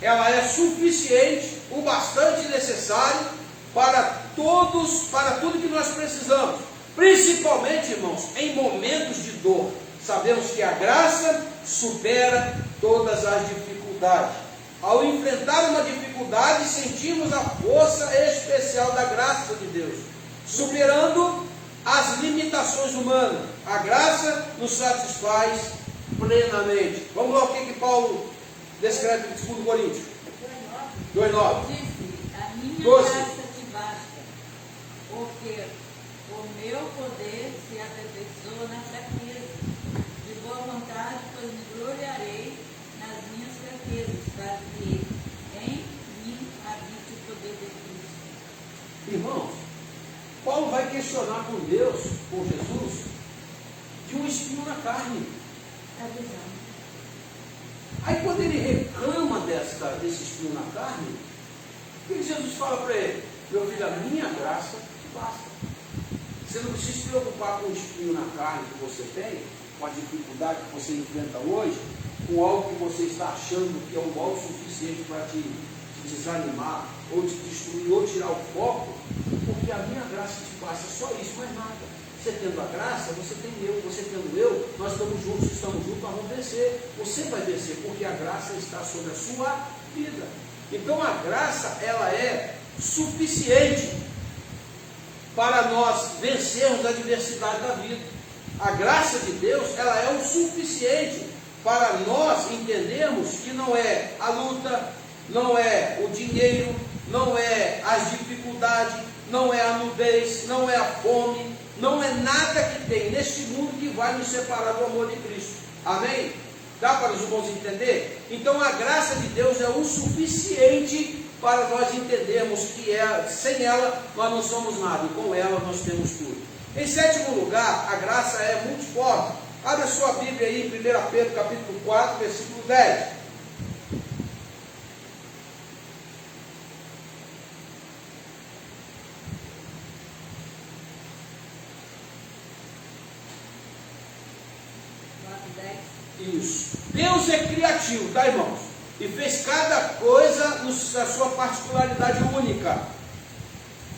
Ela é suficiente, o bastante necessário para tudo que nós precisamos. Principalmente, irmãos, em momentos de dor. Sabemos que a graça supera todas as dificuldades. Ao enfrentar uma dificuldade, sentimos a força especial da graça de Deus, superando as limitações humanas. A graça nos satisfaz plenamente. Vamos lá, o que Paulo descreve em 2 Coríntios 2,9. Disse: a minha 12. graça te basta, porque o meu poder se aperfeiçoa na fraqueza. De boa vontade, pois me gloriarei nas minhas fraquezas, para que em mim habite o poder de Cristo. Irmãos, Paulo vai questionar com Deus, com Jesus, de um espinho na carne. A visão. Aí quando ele reclama desse espinho na carne, o que Jesus fala para ele? Meu filho, a minha graça te basta. Você não precisa se preocupar com o espinho na carne que você tem, com a dificuldade que você enfrenta hoje, com algo que você está achando que é um mal suficiente para te desanimar, ou te destruir, ou tirar o foco, porque a minha graça te basta, só isso, mais nada. Você tendo a graça, você tem eu, você tendo eu, nós estamos juntos, nós vamos vencer. Você vai vencer, porque a graça está sobre a sua vida. Então a graça, ela é suficiente para nós vencermos a adversidade da vida. A graça de Deus, ela é o suficiente para nós entendermos que não é a luta, não é o dinheiro, não é as dificuldades, não é a nudez, não é a fome, não é nada que tem neste mundo que vai nos separar do amor de Cristo. Amém? Dá para os irmãos entender? Então a graça de Deus é o suficiente para nós entendermos que sem ela nós não somos nada, e com ela nós temos tudo. Em sétimo lugar, a graça é multiforme. Abre a sua Bíblia aí, em 1 Pedro capítulo 4, versículo 10. Isso. Deus é criativo, tá, irmãos? E fez cada coisa na sua particularidade única.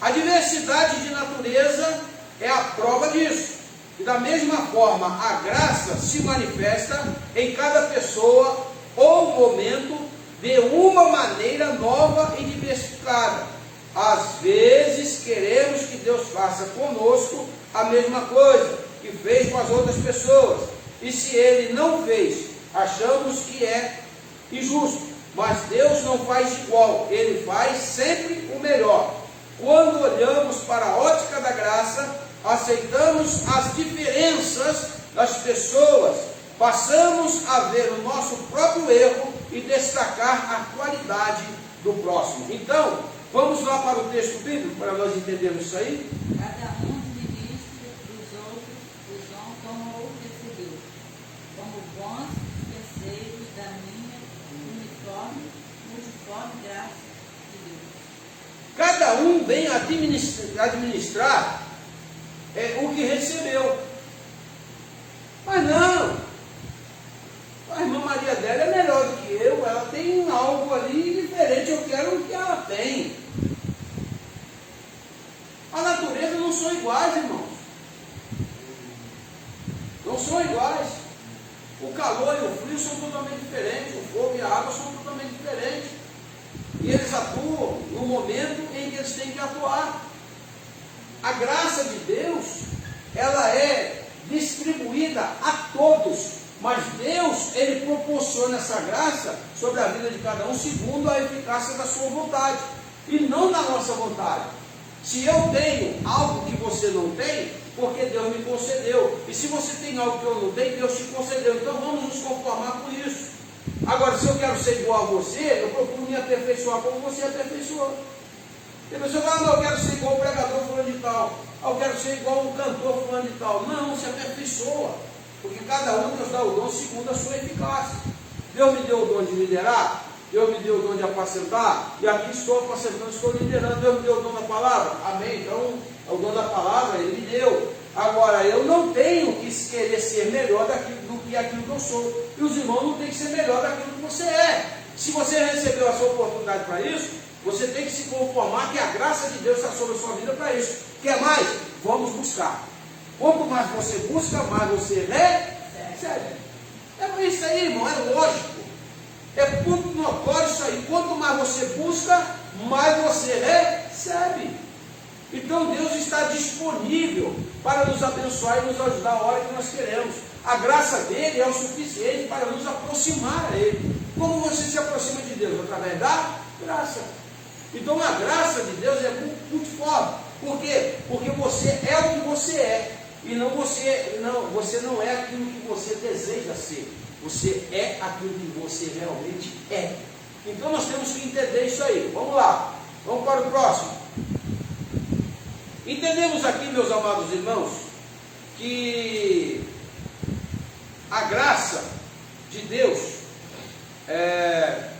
A diversidade de natureza é a prova disso. E da mesma forma, a graça se manifesta em cada pessoa ou momento de uma maneira nova e diversificada. Às vezes queremos que Deus faça conosco a mesma coisa que fez com as outras pessoas. E se Ele não fez, achamos que é injusto. Mas Deus não faz igual, Ele faz sempre o melhor. Quando olhamos para a ótica da graça, aceitamos as diferenças das pessoas, passamos a ver o nosso próprio erro e destacar a qualidade do próximo. Então, vamos lá para o texto bíblico, para nós entendermos isso aí? Cada um ministra dos outros como o recebeu, como bons penseiros da minha multiforme graça de Deus. Cada um vem administrar o que recebeu. Mas não, a irmã Maria dela é melhor do que eu, ela tem algo ali diferente, eu quero o que ela tem. A natureza não são iguais, irmãos. Não são iguais. O calor e o frio são totalmente diferentes, o fogo e a água são totalmente diferentes. E eles atuam no momento em que eles têm que atuar. A graça de Deus, ela é distribuída a todos, mas Deus, Ele proporciona essa graça sobre a vida de cada um segundo a eficácia da sua vontade, e não da nossa vontade. Se eu tenho algo que você não tem, porque Deus me concedeu. E se você tem algo que eu não tenho, Deus te concedeu. Então vamos nos conformar com isso. Agora, se eu quero ser igual a você, eu procuro me aperfeiçoar como você aperfeiçoou. Tem pessoa que fala, não, eu quero ser igual o pregador fulano de tal. Eu quero ser igual o cantor fulano de tal. Não, se aperfeiçoa. Porque cada um Deus dá o dom segundo a sua eficácia. Deus me deu o dom de liderar, Deus me deu o dom de apacentar, e aqui estou apacentando, estou liderando. Deus me deu o dom da palavra, amém? Então, o dom da palavra Ele me deu. Agora, eu não tenho que querer ser melhor do que aquilo que eu sou. E os irmãos não têm que ser melhor daquilo que você é. Se você recebeu a sua oportunidade para isso, você tem que se conformar que a graça de Deus está sobre a sua vida para isso. Quer mais? Vamos buscar. Quanto mais você busca, mais você recebe. É isso aí, irmão, é lógico. É muito notório isso aí. Quanto mais você busca, mais você recebe. Então Deus está disponível para nos abençoar e nos ajudar a hora que nós queremos. A graça dele é o suficiente para nos aproximar a Ele. Como você se aproxima de Deus? Através da graça. Então a graça de Deus é muito forte. Por quê? Porque você é o que você é. E você não é aquilo que você deseja ser. Você é aquilo que você realmente é. Então nós temos que entender isso aí. Vamos lá. Vamos para o próximo. Entendemos aqui, meus amados irmãos, que a graça de Deus é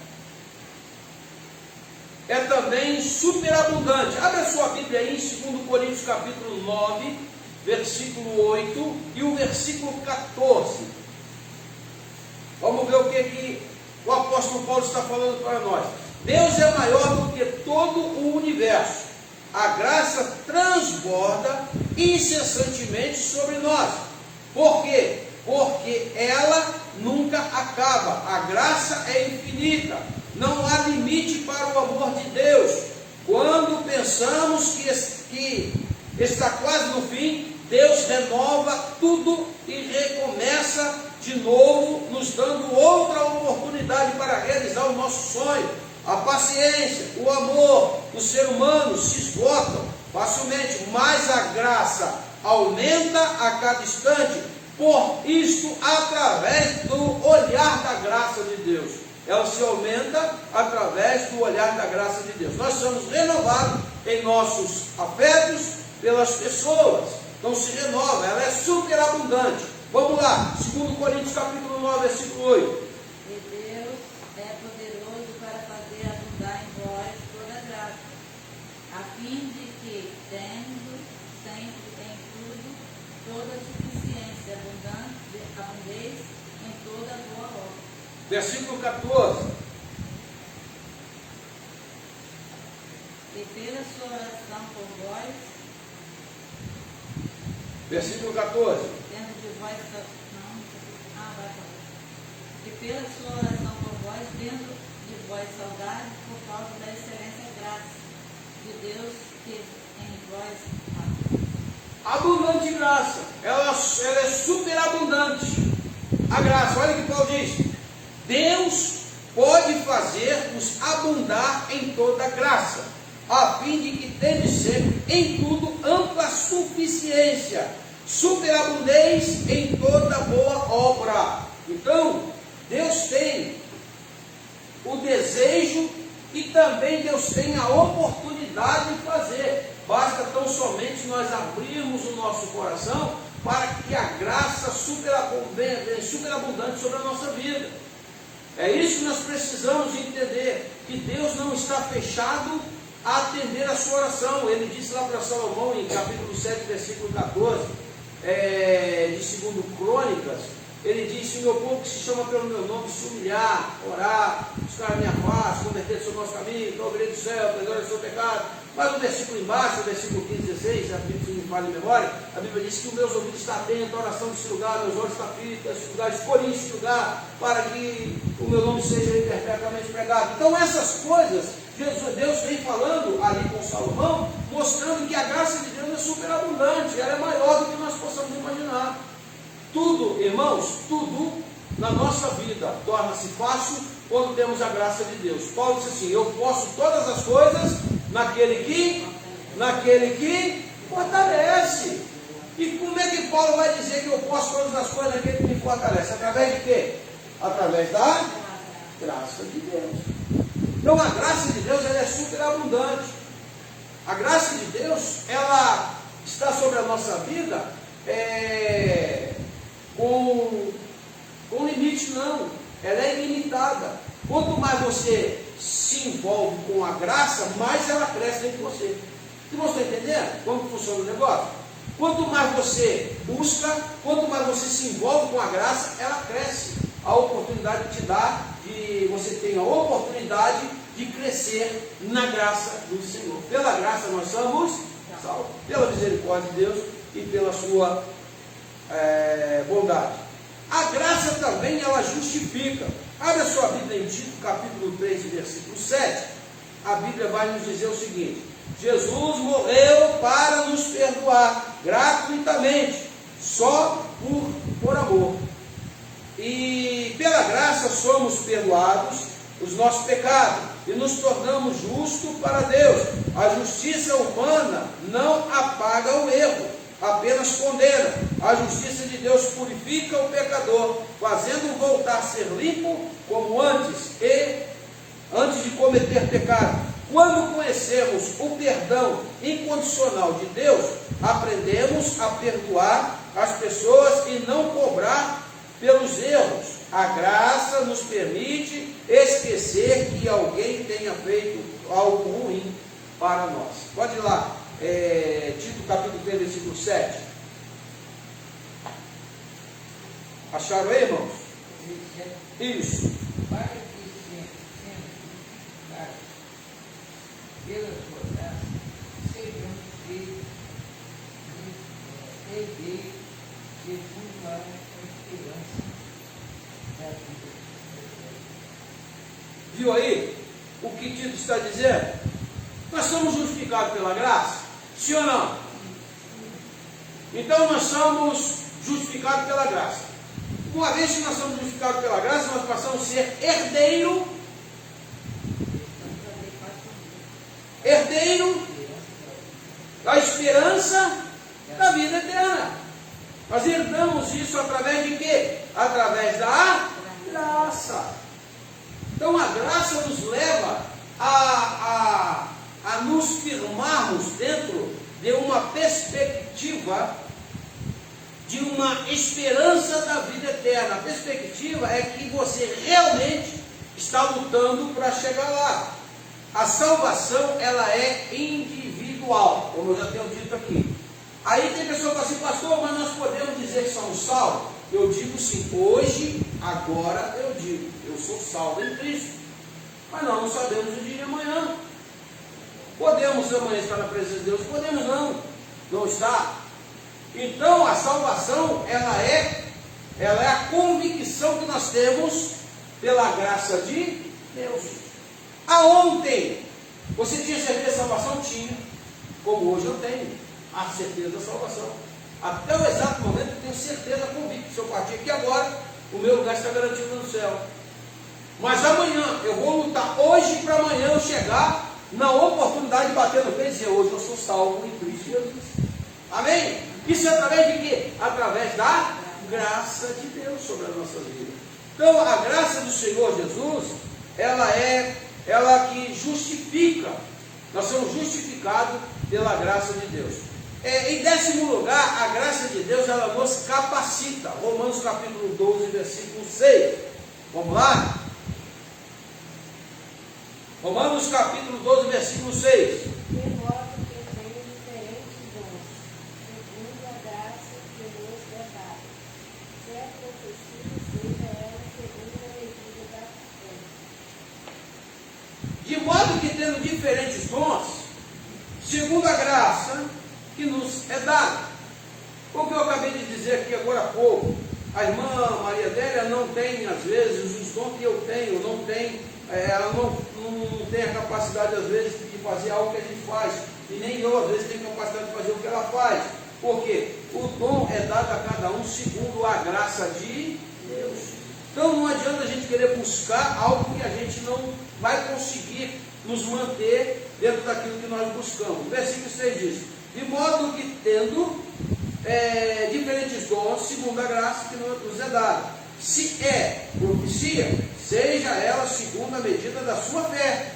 também superabundante. Abra sua Bíblia aí em 2 Coríntios capítulo 9, versículo 8 e o versículo 14. Vamos ver o que o apóstolo Paulo está falando para nós. Deus é maior do que todo o universo. A graça transborda incessantemente sobre nós. Por quê? Porque ela nunca acaba. A graça é infinita. Não há limite para o amor de Deus. Quando pensamos que está quase no fim, Deus renova tudo e recomeça de novo, nos dando outra oportunidade para realizar o nosso sonho. A paciência, o amor do ser humano se esgotam facilmente, mas a graça aumenta a cada instante, por isto, através do olhar da graça de Deus. Ela se aumenta através do olhar da graça de Deus. Nós somos renovados em nossos afetos pelas pessoas. Então se renova, ela é superabundante. Vamos lá, 2 Coríntios capítulo 9, versículo 8. E Deus é poderoso para fazer abundar em vós toda graça, a fim de que, tendo sempre em tudo toda suficiência, abundeis em toda boa obra. Versículo 14. E pela sua oração por vós, Versículo 14. tendo de vós e pela sua oração por vós, tendo de vós saudade por causa da excelência graça de Deus que em vós há. Abundante graça. Ela é superabundante. A graça, olha o que Paulo diz. Deus pode fazer-nos abundar em toda graça, a fim de que tendes sempre em tudo ampla suficiência, superabundez em toda boa obra. Então, Deus tem o desejo e também Deus tem a oportunidade de fazer. Basta tão somente nós abrirmos o nosso coração para que a graça superabundante sobre a nossa vida. É isso que nós precisamos entender, que Deus não está fechado a atender a sua oração. Ele disse lá para Salomão em capítulo 7, versículo 14, de 2 Crônicas, ele disse: o meu povo que se chama pelo meu nome se humilhar, orar, buscar a minha face, converter-se ao nosso caminho, então obreiro do céu, perdoar o seu pecado. Mas no versículo embaixo, o versículo 15, 16, a Bíblia não fala em memória, a Bíblia diz que os meus ouvidos estão atentos, a oração desse lugar, meus olhos estão fitos, esse lugar, escolhi esse lugar, para que o meu nome seja perpetuamente pregado. Então essas coisas, Deus vem falando ali com Salomão, mostrando que a graça de Deus é superabundante, ela é maior do que nós possamos imaginar. Tudo, irmãos, tudo na nossa vida torna-se fácil quando temos a graça de Deus. Paulo disse assim: eu posso todas as coisas naquele que naquele que fortalece. E como é que Paulo vai dizer que eu posso todas as coisas naquele que me fortalece? Através de quê? Através da graça de Deus. Então a graça de Deus, ela é super abundante. A graça de Deus, ela está sobre a nossa vida com limite não. Ela é ilimitada. Quanto mais você se envolve com a graça, mais ela cresce dentro de você. Vocês estão entendendo como funciona o negócio? Quanto mais você busca, quanto mais você se envolve com a graça, ela cresce. A oportunidade te dá, você tem a oportunidade de crescer na graça do Senhor. Pela graça nós somos salvos, pela misericórdia de Deus e pela sua bondade. A graça também, ela justifica. Abra sua Bíblia em Tito, capítulo 3, versículo 7. A Bíblia vai nos dizer o seguinte: Jesus morreu para nos perdoar gratuitamente, só por amor. E pela graça somos perdoados os nossos pecados e nos tornamos justos para Deus. A justiça humana não apaga o erro, apenas condena. A justiça de Deus purifica o pecador, fazendo voltar a ser limpo como antes de cometer pecado. Quando conhecemos o perdão incondicional de Deus, aprendemos a perdoar as pessoas e não cobrar pelos erros. A graça nos permite esquecer que alguém tenha feito algo ruim para nós. Pode ir lá, Tito capítulo 3, versículo 7. Acharam aí, irmãos? Isso. Para que sendo justificados pela sua graça, sejamos feitos herdeiros segundo a esperança da vida. Viu aí o que Tito está dizendo? Nós somos justificados pela graça? Sim ou não? Então nós somos justificados pela graça. Uma vez que nós somos justificados pela graça, nós passamos a ser herdeiro da esperança da vida eterna. Nós herdamos isso através de quê? Através da graça. Então a graça nos leva a nos firmarmos dentro de uma perspectiva, de uma esperança da vida eterna. A perspectiva é que você realmente está lutando para chegar lá. A salvação, ela é individual, como eu já tenho dito aqui. Aí tem pessoa que fala assim: pastor, mas nós podemos dizer que somos salvos? Eu digo sim, hoje, agora eu digo, eu sou salvo em Cristo. Mas nós não sabemos o dia de amanhã. Podemos amanhã estar na presença de Deus? Podemos não está. Então a salvação, ela é a convicção que nós temos pela graça de Deus. Aontem você tinha certeza da salvação? Tinha. Como hoje eu tenho a certeza da salvação. Até o exato momento eu tenho certeza convicta. Se eu partir aqui agora, o meu lugar está garantido no céu. Mas amanhã eu vou lutar hoje para amanhã eu chegar na oportunidade de bater no peito e dizer: hoje eu sou salvo em Cristo Jesus. Amém? Isso é através de quê? Através da graça de Deus sobre a nossa vida. Então a graça do Senhor Jesus, ela que justifica. Nós somos justificados pela graça de Deus. Em décimo lugar, a graça de Deus, ela nos capacita. Romanos capítulo 12, versículo 6. Vamos lá? Romanos capítulo 12, versículo 6. De modo que tem diferentes dons, segundo a graça que nos é dada. Se a profecia, seja ela segundo a medida da fé. De modo que tendo diferentes dons, segundo a graça que nos é dada. Como eu acabei de dizer aqui agora há pouco, a irmã Maria Adélia não tem, às vezes, os dons que eu tenho, não tem, ela não tem a capacidade, às vezes, de fazer algo que a gente faz, e nem eu, às vezes, tenho capacidade de fazer o que ela faz. Por quê? O dom é dado a cada um segundo a graça de Deus. Então não adianta a gente querer buscar algo que a gente não vai conseguir nos manter dentro daquilo que nós buscamos. O versículo 6 diz: de modo que tendo diferentes dons, segundo a graça que nos é dada. Se é profecia, seja ela segundo a medida da sua fé.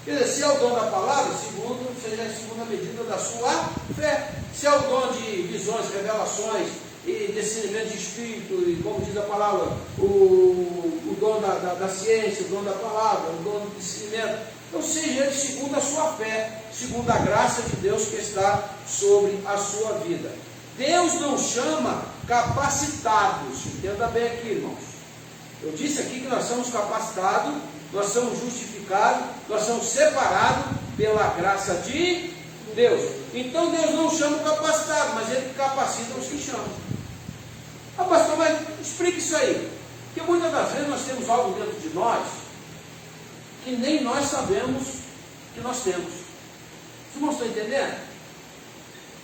Quer dizer, se é o dom da palavra, seja segundo a medida da sua fé. Se é o dom de visões, revelações e discernimento de espírito, e como diz a palavra, o dom da ciência, o dom da palavra, o dom do discernimento, então seja ele segundo a sua fé, segundo a graça de Deus que está sobre a sua vida. Deus não chama capacitados, entenda bem aqui, irmãos. Eu disse aqui que nós somos capacitados, nós somos justificados, nós somos separados pela graça de Deus. Então Deus não chama o capacitado, mas Ele capacita os que chamam. Ah, pastor, mas explique isso aí. Porque muitas das vezes nós temos algo dentro de nós que nem nós sabemos que nós temos. Os irmãos estão entendendo?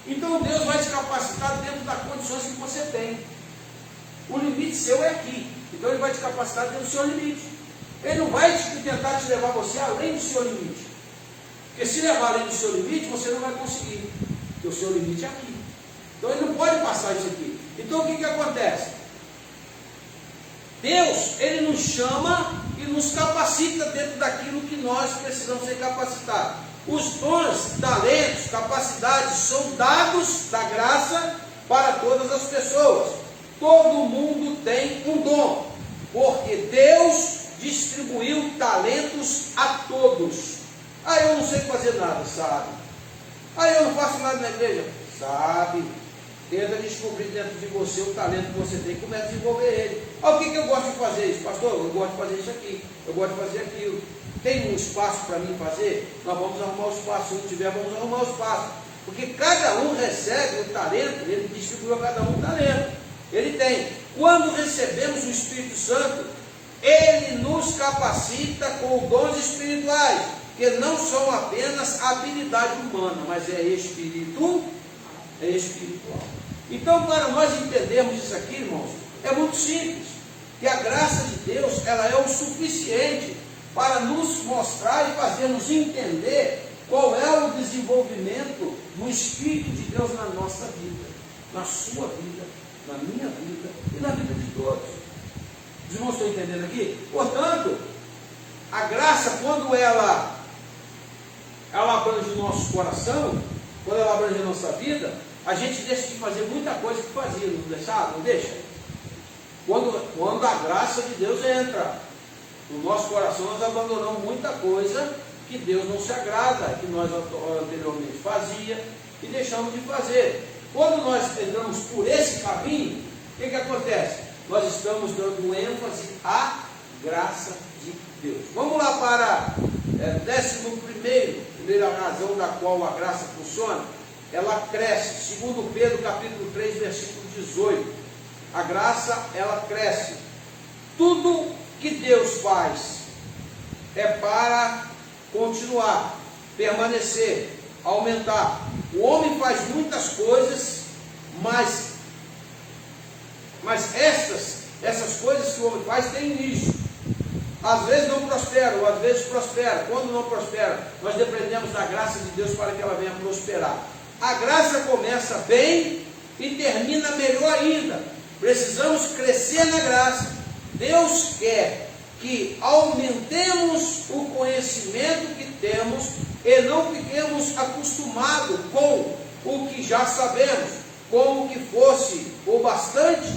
Então Deus vai te capacitar dentro das condições que você tem. O limite seu é aqui. Então Ele vai te capacitar dentro do seu limite. Ele não vai tentar te levar você além do seu limite. Porque se levar além do seu limite, você não vai conseguir. Porque o seu limite é aqui. Então Ele não pode passar isso aqui. Então o que acontece? Deus, Ele nos chama e nos capacita dentro daquilo que nós precisamos ser capacitados. Os dons, talentos, capacidades são dados da graça para todas as pessoas. Todo mundo tem um dom, porque Deus distribuiu talentos a todos. Ah, eu não sei fazer nada, sabe? Ah, eu não faço nada na igreja, sabe? Tenta descobrir dentro de você o talento que você tem e começa a desenvolver ele. Ah, o que eu gosto de fazer isso? Pastor, eu gosto de fazer isso aqui, eu gosto de fazer aquilo. Tem um espaço para mim fazer? Nós vamos arrumar o espaço. Se não tiver, vamos arrumar o espaço. Porque cada um recebe o talento, ele distribuiu a cada um o talento. Ele tem. Quando recebemos o Espírito Santo, Ele nos capacita com dons espirituais, que não são apenas habilidade humana, mas é espiritual. Então, para nós entendermos isso aqui, irmãos, é muito simples. Que a graça de Deus, ela é o suficiente para nos mostrar e fazer-nos entender qual é o desenvolvimento do Espírito de Deus na nossa vida, na sua vida, na minha vida e na vida de todos. Os irmãos estão entendendo aqui? Portanto, a graça, quando ela abrange o nosso coração, quando ela abrange a nossa vida, a gente deixa de fazer muita coisa que fazia, não deixa? Não deixa? Quando a graça de Deus entra no nosso coração, nós abandonamos muita coisa que Deus não se agrada, que nós anteriormente fazia e deixamos de fazer. Quando nós entramos por esse caminho, o que acontece? Nós estamos dando ênfase à graça de Deus. Vamos lá para primeira razão da qual a graça funciona. Ela cresce, segundo Pedro capítulo 3, versículo 18. A graça, ela cresce. Tudo que Deus faz é para continuar, permanecer, aumentar. O homem faz muitas coisas, mas essas coisas que o homem faz têm início. Às vezes não prosperam, às vezes prosperam. Quando não prospera, nós dependemos da graça de Deus para que ela venha prosperar. A graça começa bem e termina melhor ainda. Precisamos crescer na graça. Deus quer que aumentemos o conhecimento que temos e não fiquemos acostumados com o que já sabemos, como que fosse o bastante.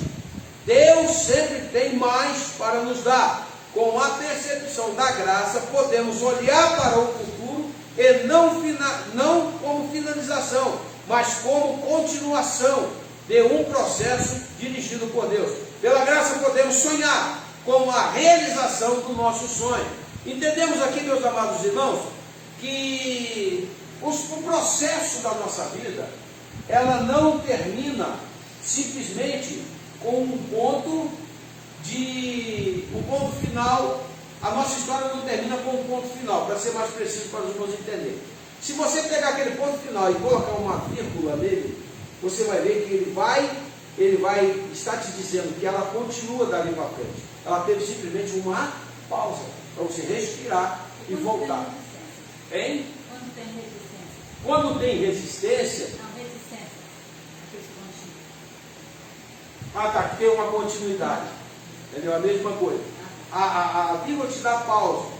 Deus sempre tem mais para nos dar. Com a percepção da graça, podemos olhar para o futuro e não como finalização, mas como continuação de um processo dirigido por Deus. Pela graça podemos sonhar com a realização do nosso sonho. Entendemos aqui, meus amados irmãos, que o processo da nossa vida, ela não termina simplesmente com um ponto final. A nossa história não termina com um ponto final, para ser mais preciso para os irmãos entenderem. Se você pegar aquele ponto final e colocar uma vírgula nele, você vai ver que ele vai estar te dizendo que ela continua dali para frente. Ela teve simplesmente uma pausa, para você respirar e voltar. Hein? Quanto tempo Quando tem resistência, Não, resistência. Aqueles pontinhos. tá, tem uma continuidade. Entendeu? A mesma coisa. A vírgula te dá pausa.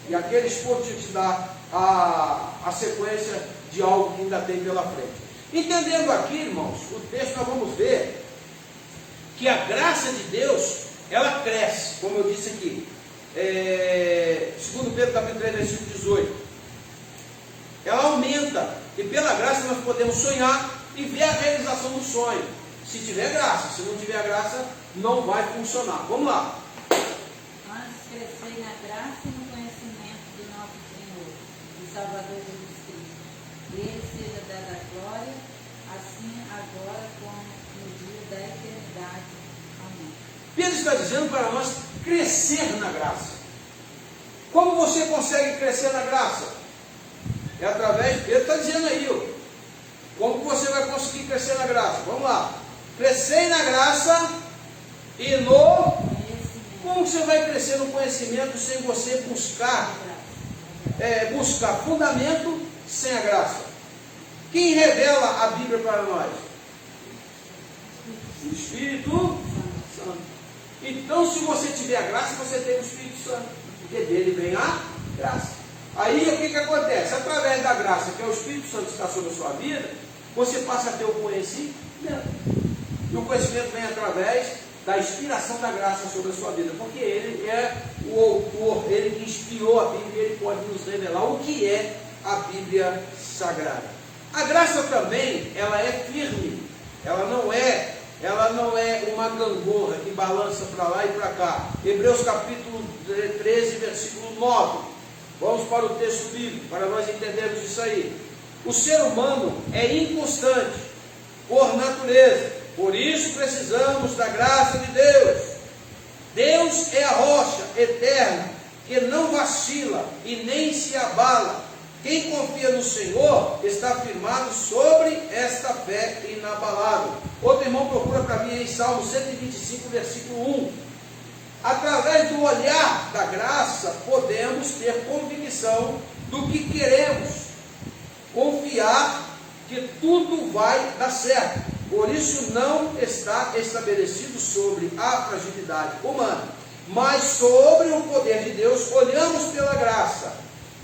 E aquele pontinho te dá a sequência de algo que ainda tem pela frente. Entendendo aqui, irmãos, o texto nós vamos ver que a graça de Deus, ela cresce, como eu disse aqui. 2 Pedro capítulo 3, versículo 18. Ela aumenta, e pela graça nós podemos sonhar e ver a realização do sonho. Se tiver graça, se não tiver graça, não vai funcionar. Vamos lá. Antes crescei na graça e no conhecimento do nosso Senhor e Salvador Jesus Cristo. Ele seja dada a glória, assim agora como no dia da eternidade. Amém. Pedro está dizendo para nós crescer na graça. Como você consegue crescer na graça? É através, Pedro está dizendo aí, como você vai conseguir crescer na graça? Vamos lá. Crescer na graça e no... Conhecimento. Como você vai crescer no conhecimento sem você buscar fundamento sem a graça? Quem revela a Bíblia para nós? O Espírito Santo. Então, se você tiver a graça, você tem o Espírito Santo, porque dele vem a graça. Aí o que acontece? Através da graça, que é o Espírito Santo que está sobre a sua vida, você passa a ter o conhecimento. E o conhecimento vem através da inspiração da graça sobre a sua vida, porque ele é o autor, ele que inspirou a Bíblia, ele pode nos revelar o que é a Bíblia Sagrada. A graça também, ela é firme, ela não é uma gangorra que balança para lá e para cá. Hebreus capítulo 13, versículo 9. Vamos para o texto bíblico, para nós entendermos isso aí. O ser humano é inconstante, por natureza. Por isso precisamos da graça de Deus. Deus é a rocha eterna, que não vacila e nem se abala. Quem confia no Senhor está firmado sobre esta fé inabalável. Outro irmão procura para mim em Salmo 125, versículo 1. Através do olhar da graça, podemos ter convicção do que queremos, confiar que tudo vai dar certo. Por isso não está estabelecido sobre a fragilidade humana, mas sobre o poder de Deus. Olhamos pela graça,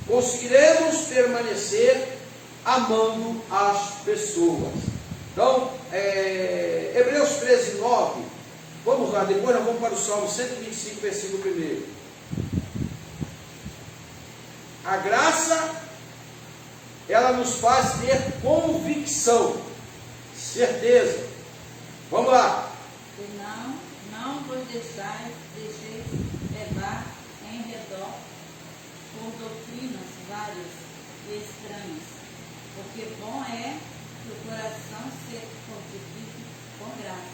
conseguiremos permanecer amando as pessoas. Então, Hebreus 13, 9. Vamos lá, depois nós vamos para o Salmo 125, versículo 1. A graça, ela nos faz ter convicção, certeza. Vamos lá. E não vos deixeis levar em redor por doutrinas várias e estranhas, porque bom é que o coração se fortifique com graça,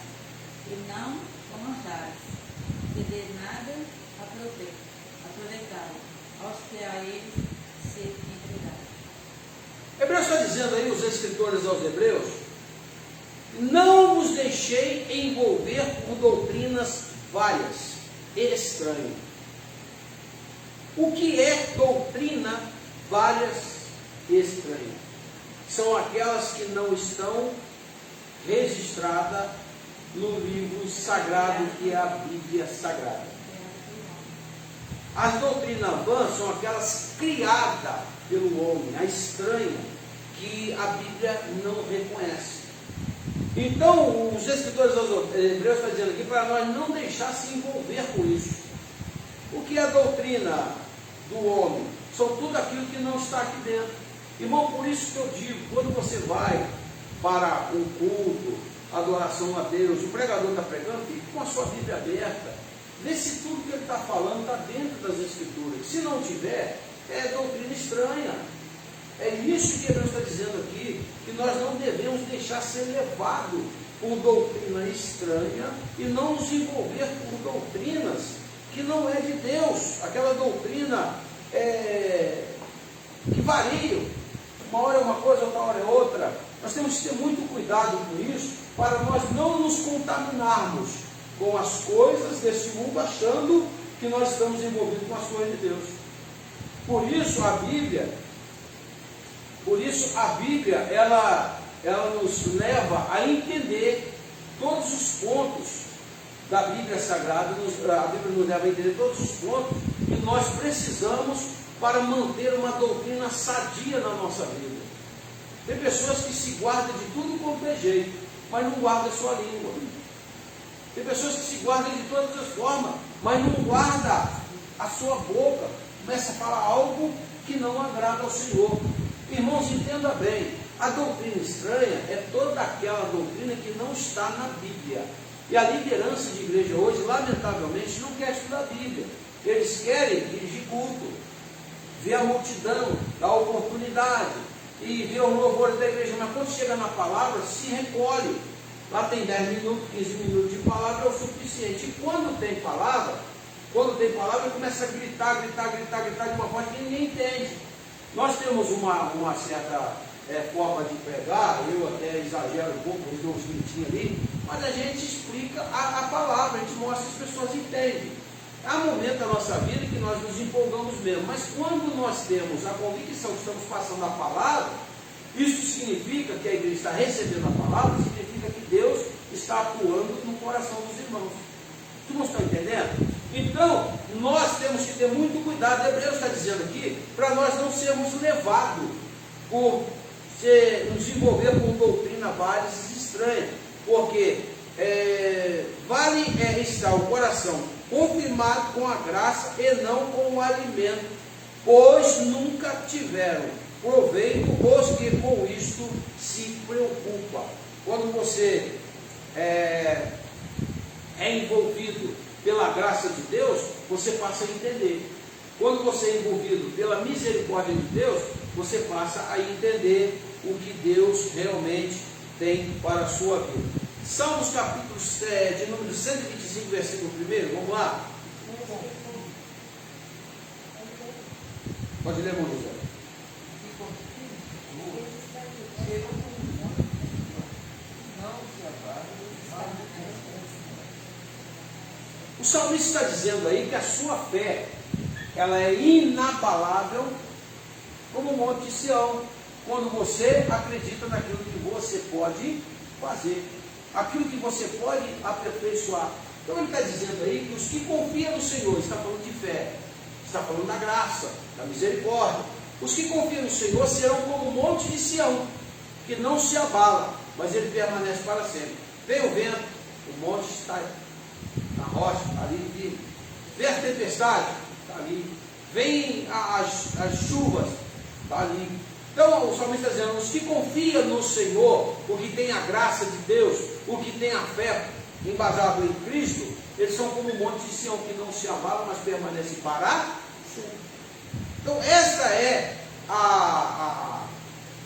e não com manjares, que de nada aproveitá-lo, aos que a eles se entregaram. Hebreus está dizendo aí, os escritores aos Hebreus, não vos deixei envolver por doutrinas várias e estranhas. O que é doutrina várias e estranhas? São aquelas que não estão registradas no livro sagrado, que é a Bíblia Sagrada. As doutrinas vãs são aquelas criadas pelo homem, a estranha, que a Bíblia não reconhece. Então, os escritores aos Hebreus estão dizendo aqui para nós não deixar se envolver com isso. O que é a doutrina do homem? São tudo aquilo que não está aqui dentro. Irmão, por isso que eu digo, quando você vai para um culto, adoração a Deus, o pregador está pregando, fique com a sua Bíblia aberta, vê se tudo que ele está falando está dentro das Escrituras. Se não tiver, é doutrina estranha. É isso que Deus está dizendo aqui, que nós não devemos deixar ser levado por doutrina estranha e não nos envolver por doutrinas que não é de Deus, aquela doutrina que varia, uma hora é uma coisa, outra hora é outra. Nós temos que ter muito cuidado com isso, para nós não nos contaminarmos com as coisas desse mundo, achando que nós estamos envolvidos com as coisas de Deus. Por isso a Bíblia, Por isso a Bíblia, ela nos leva a entender todos os pontos da Bíblia Sagrada, a Bíblia nos leva a entender todos os pontos que nós precisamos para manter uma doutrina sadia na nossa vida. Tem pessoas que se guardam de tudo quanto é jeito, mas não guardam a sua língua. Tem pessoas que se guardam de todas as formas, mas não guardam a sua boca. Começa a falar algo que não agrada ao Senhor. Irmãos, entenda bem, a doutrina estranha é toda aquela doutrina que não está na Bíblia. E a liderança de igreja hoje, lamentavelmente, não quer estudar a Bíblia. Eles querem dirigir culto, ver a multidão, dar oportunidade, e ver o louvor da igreja, mas quando chega na palavra, se recolhe. Lá tem 10 minutos, 15 minutos de palavra, é o suficiente. E quando tem palavra, começa a gritar de uma forma que ninguém entende. Nós temos uma certa forma de pregar, eu até exagero um pouco, dou uns gritinhos ali, mas a gente explica a palavra, a gente mostra que as pessoas entendem. Há momento da nossa vida que nós nos empolgamos mesmo, mas quando nós temos a convicção que estamos passando a palavra, isso significa que a igreja está recebendo a palavra, significa que Deus está atuando no coração dos irmãos. Os irmãos estão entendendo? Então, nós temos que ter muito cuidado. Hebreus está dizendo aqui, para nós não sermos levados por nos envolver com doutrina várias e estranhas, porque vale estar o coração confirmado com a graça e não com o alimento, pois nunca tiveram proveito os que com isto se preocupam. Quando você é envolvido pela graça de Deus, você passa a entender. Quando você é envolvido pela misericórdia de Deus, você passa a entender o que Deus realmente tem para a sua vida. Salmos capítulo de número 125, versículo 1, vamos lá? Pode ler, irmão José. O salmista está dizendo aí que a sua fé, ela é inabalável como o monte de Sião, quando você acredita naquilo que você pode fazer, aquilo que você pode aperfeiçoar. Então ele está dizendo aí que os que confiam no Senhor, está falando de fé, está falando da graça, da misericórdia. Os que confiam no Senhor serão como o monte de Sião, que não se abala, mas ele permanece para sempre. Vem o vento, o monte está na rocha, está ali firme. Vem a tempestade, está ali. Vem as chuvas, está ali. Então o salmista está dizendo, os que confiam no Senhor, o que tem a graça de Deus, o que tem a fé embasado em Cristo, eles são como um monte de Sião que não se abala, mas permanece para sempre. Então esta é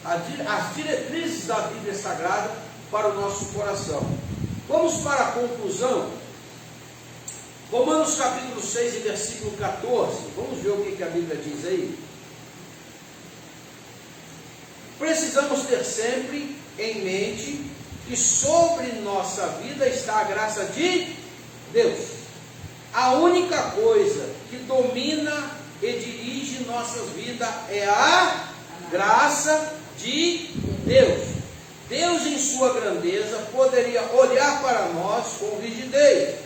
as diretrizes da Bíblia Sagrada para o nosso coração. Vamos para a conclusão. Romanos capítulo 6 e versículo 14. Vamos ver o que a Bíblia diz aí. Precisamos ter sempre em mente que sobre nossa vida está a graça de Deus. A única coisa que domina e dirige nossas vidas é a graça de Deus. Deus, em sua grandeza, poderia olhar para nós com rigidez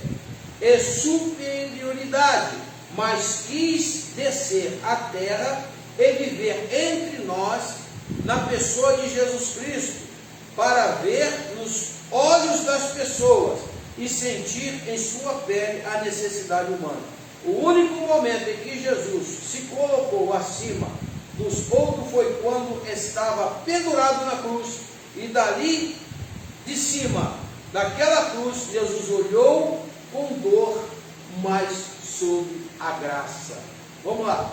e superioridade, mas quis descer à terra e viver entre nós na pessoa de Jesus Cristo, para ver nos olhos das pessoas e sentir em sua pele a necessidade humana. O único momento em que Jesus se colocou acima dos outros foi quando estava pendurado na cruz, e dali de cima daquela cruz Jesus olhou com dor, mas sob a graça. Vamos lá,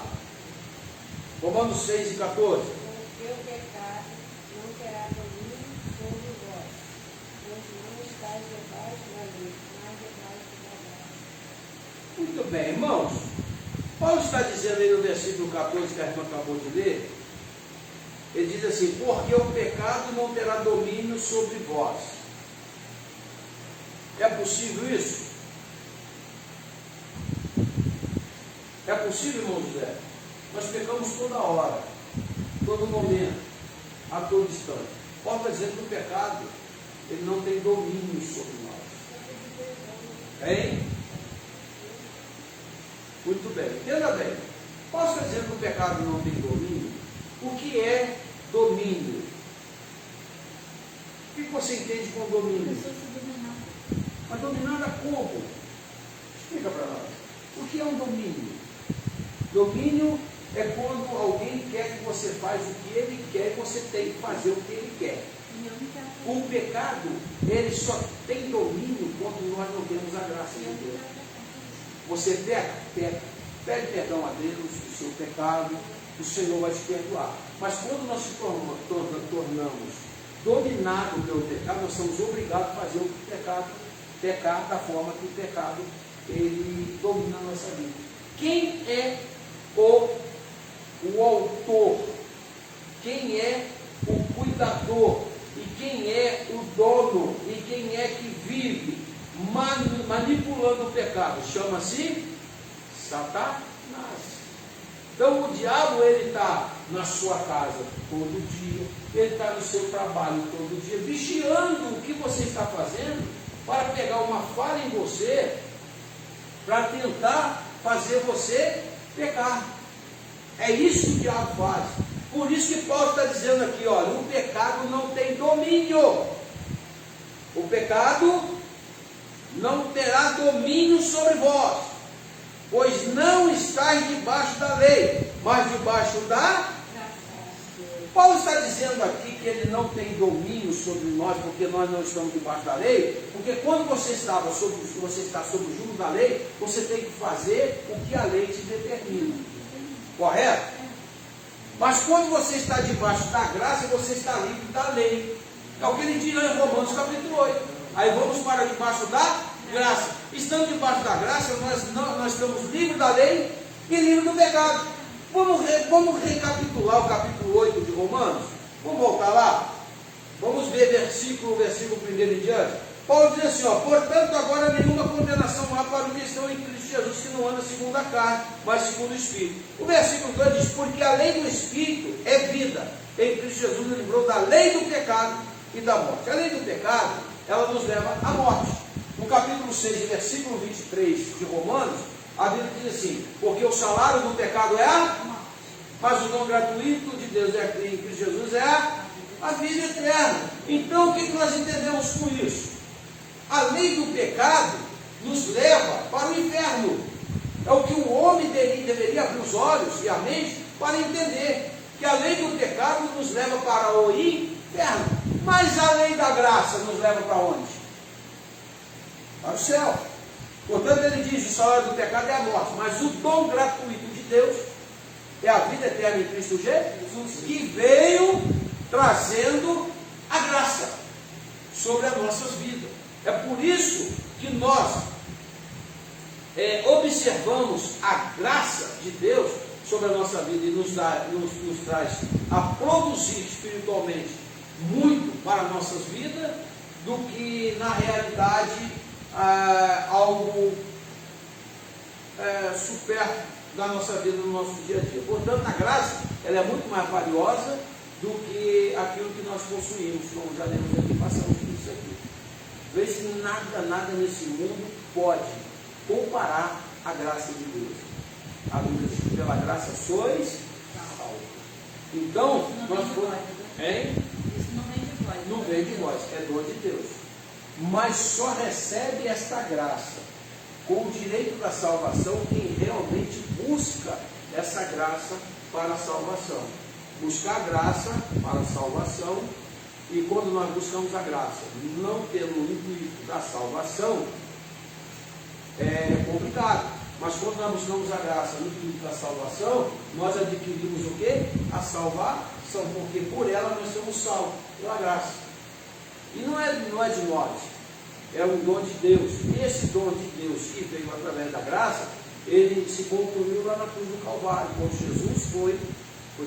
Romanos 6 e 14. O teu pecado não terá domínio sobre vós, pois não estáis debaixo da lei, mas debaixo da graça. Muito bem, irmãos. Paulo está dizendo aí no versículo 14 que a irmã acabou de ler. Ele diz assim, porque o pecado não terá domínio sobre vós. É possível isso? É possível, irmão José? Nós pecamos toda hora, todo momento. a todo instante. Paulo está dizendo que o pecado, ele não tem domínio sobre nós. Hein? Muito bem. Entenda bem. Paulo está dizendo que o pecado não tem domínio. O que é domínio? O que você entende com domínio? Pessoa se dominar. Mas dominada como? Explica para nós. O que é um domínio? Domínio é quando alguém quer que você faça o que ele quer e você tem que fazer o que ele quer. E eu não quero fazer. O pecado, ele só tem domínio quando nós não temos a graça Eu de não Deus. quero fazer. Você peca, pede perdão a Deus do seu pecado, o Senhor vai te perdoar. Mas quando nós se tornamos dominados pelo pecado, nós somos obrigados a fazer o pecado, pecar da forma que o pecado ele domina a nossa vida. Quem é o autor? Quem é o cuidador? E quem é o dono? E quem é que vive manipulando o pecado? Chama-se Satanás. Então o diabo, ele está na sua casa todo dia, ele está no seu trabalho todo dia, vigiando o que você está fazendo para pegar uma falha em você, para tentar fazer você pecar. É isso que o diabo faz. Por isso que Paulo está dizendo aqui, olha, o pecado não tem domínio. O pecado não terá domínio sobre vós, pois não estáis debaixo da lei, mas debaixo da... Paulo está dizendo aqui que ele não tem domínio sobre nós, porque nós não estamos debaixo da lei, porque quando você está sob o jugo da lei, você tem que fazer o que a lei te determina. Correto? Mas quando você está debaixo da graça, você está livre da lei. É o que ele diz lá em Romanos capítulo 8. Aí vamos para debaixo da graça. Estando debaixo da graça, nós estamos livres da lei e livres do pecado. Vamos recapitular o capítulo 8 de Romanos? Vamos voltar lá? Vamos ver versículo 1 em diante. Paulo diz assim, ó, portanto agora nenhuma condenação há para os que estão em Cristo Jesus, que não anda segundo a carne, mas segundo o Espírito. O versículo 2 diz, porque a lei do Espírito é vida. Em Cristo Jesus nos livrou da lei do pecado e da morte. A lei do pecado, ela nos leva à morte. No capítulo 6, versículo 23 de Romanos, a Bíblia diz assim, porque o salário do pecado é a morte, mas o dom gratuito de Deus em Cristo Jesus é a vida eterna. Então o que nós entendemos com isso? A lei do pecado nos leva para o inferno. É o que o homem deveria abrir os olhos e a mente para entender, que a lei do pecado nos leva para o inferno. Mas a lei da graça nos leva para onde? Para o céu. Portanto, ele diz, o salário do pecado é a morte, mas o dom gratuito de Deus é a vida eterna em Cristo Jesus, que veio trazendo a graça sobre as nossas vidas. É por isso que nós observamos a graça de Deus sobre a nossa vida e nos traz a produzir espiritualmente muito para as nossas vidas, do que na realidade algo supérfluo da nossa vida, no nosso dia a dia. Portanto, a graça, ela é muito mais valiosa do que aquilo que nós possuímos, como já lemos aqui, passamos por isso aqui. Veja que nada nesse mundo pode comparar a graça de Deus. A Bíblia diz que pela graça sois salvos. Então, nós fomos... Isso não vem de vós. Não vem de vós, é dom de Deus. Mas só recebe esta graça com o direito da salvação quem realmente busca essa graça para a salvação. Buscar a graça para a salvação, e quando nós buscamos a graça, não pelo intuito da salvação, é complicado. Mas quando nós buscamos a graça no intuito da salvação, nós adquirimos o quê? A salvação, porque por ela nós somos salvos, pela graça. E não é de nós, é um dom de Deus. E esse dom de Deus que veio através da graça, ele se concluiu lá na cruz do Calvário, quando Jesus foi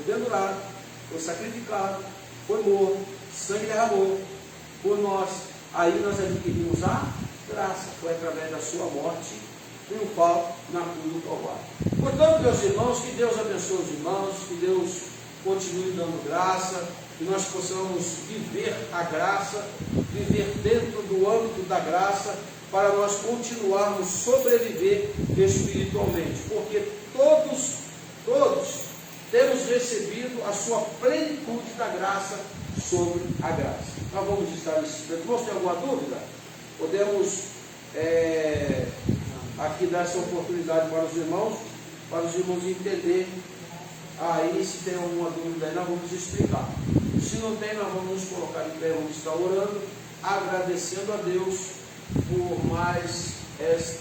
pendurado, foi sacrificado, foi morto, sangue derramou por nós. Aí nós adquirimos a graça, foi através da sua morte triunfal na cruz do Calvário. Portanto, meus irmãos, que Deus abençoe os irmãos, que Deus continue dando graça, que nós possamos viver a graça, viver dentro do âmbito da graça, para nós continuarmos a sobreviver espiritualmente, porque todos temos recebido a sua plenitude da graça sobre a graça. Nós vamos estar nesse aspecto. Irmãos, tem alguma dúvida? Podemos aqui dar essa oportunidade para os irmãos entenderem. Aí, se tem alguma dúvida aí, nós vamos explicar. Se não tem, nós vamos nos colocar em pé, vamos estar orando, agradecendo a Deus por mais esse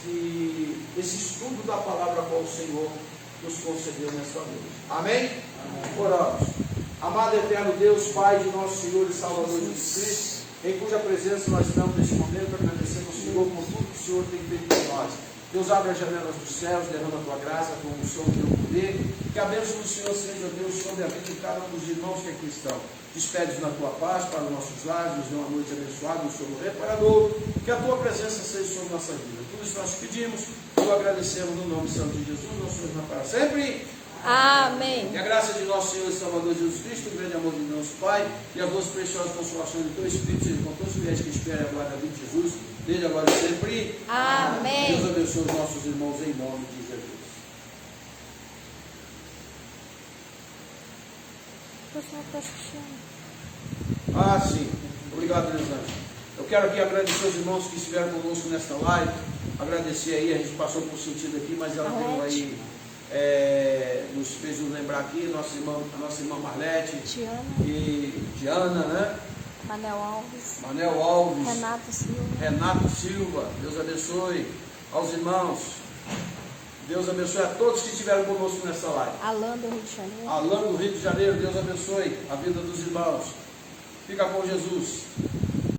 estudo da palavra qual o Senhor nos concedeu nesta noite. Amém? Oramos. Amado e eterno Deus, Pai de nosso Senhor e Salvador Jesus Cristo, em cuja presença nós estamos neste momento, agradecendo ao Senhor por tudo que o Senhor tem feito por nós. Deus, abre as janelas dos céus, derrama a tua graça, a tua unção, o teu poder. Que a bênção do Senhor seja, Deus, sobre a vida de cada um dos irmãos que aqui estão. Despede-nos na tua paz para os nossos lares, nos dê uma noite abençoada, um sono reparador. Que a tua presença seja sobre nossa vida. Tudo isso nós pedimos, nós agradecemos no nome santo de Jesus, nosso Senhor para sempre. Amém. Que a graça de nosso Senhor e Salvador Jesus Cristo, o grande amor de nosso Pai e as duas preciosas consolações do teu Espírito sejam com todos os fiéis que esperam a glória da vida de Jesus, desde agora e sempre. Amém. Deus abençoe os nossos irmãos em nome de Jesus. O pessoal está assistindo. Sim. Obrigado, Elisângela. Eu quero aqui agradecer os irmãos que estiveram conosco nesta live. Agradecer aí, a gente passou por sentido aqui, mas ela veio aí, nos fez nos lembrar aqui, a nossa irmã Marlete, Diana, né? Manel Alves, Renato Silva, Deus abençoe aos irmãos, Deus abençoe a todos que estiveram conosco nessa live. Alan do Rio de Janeiro, Deus abençoe a vida dos irmãos. Fica com Jesus.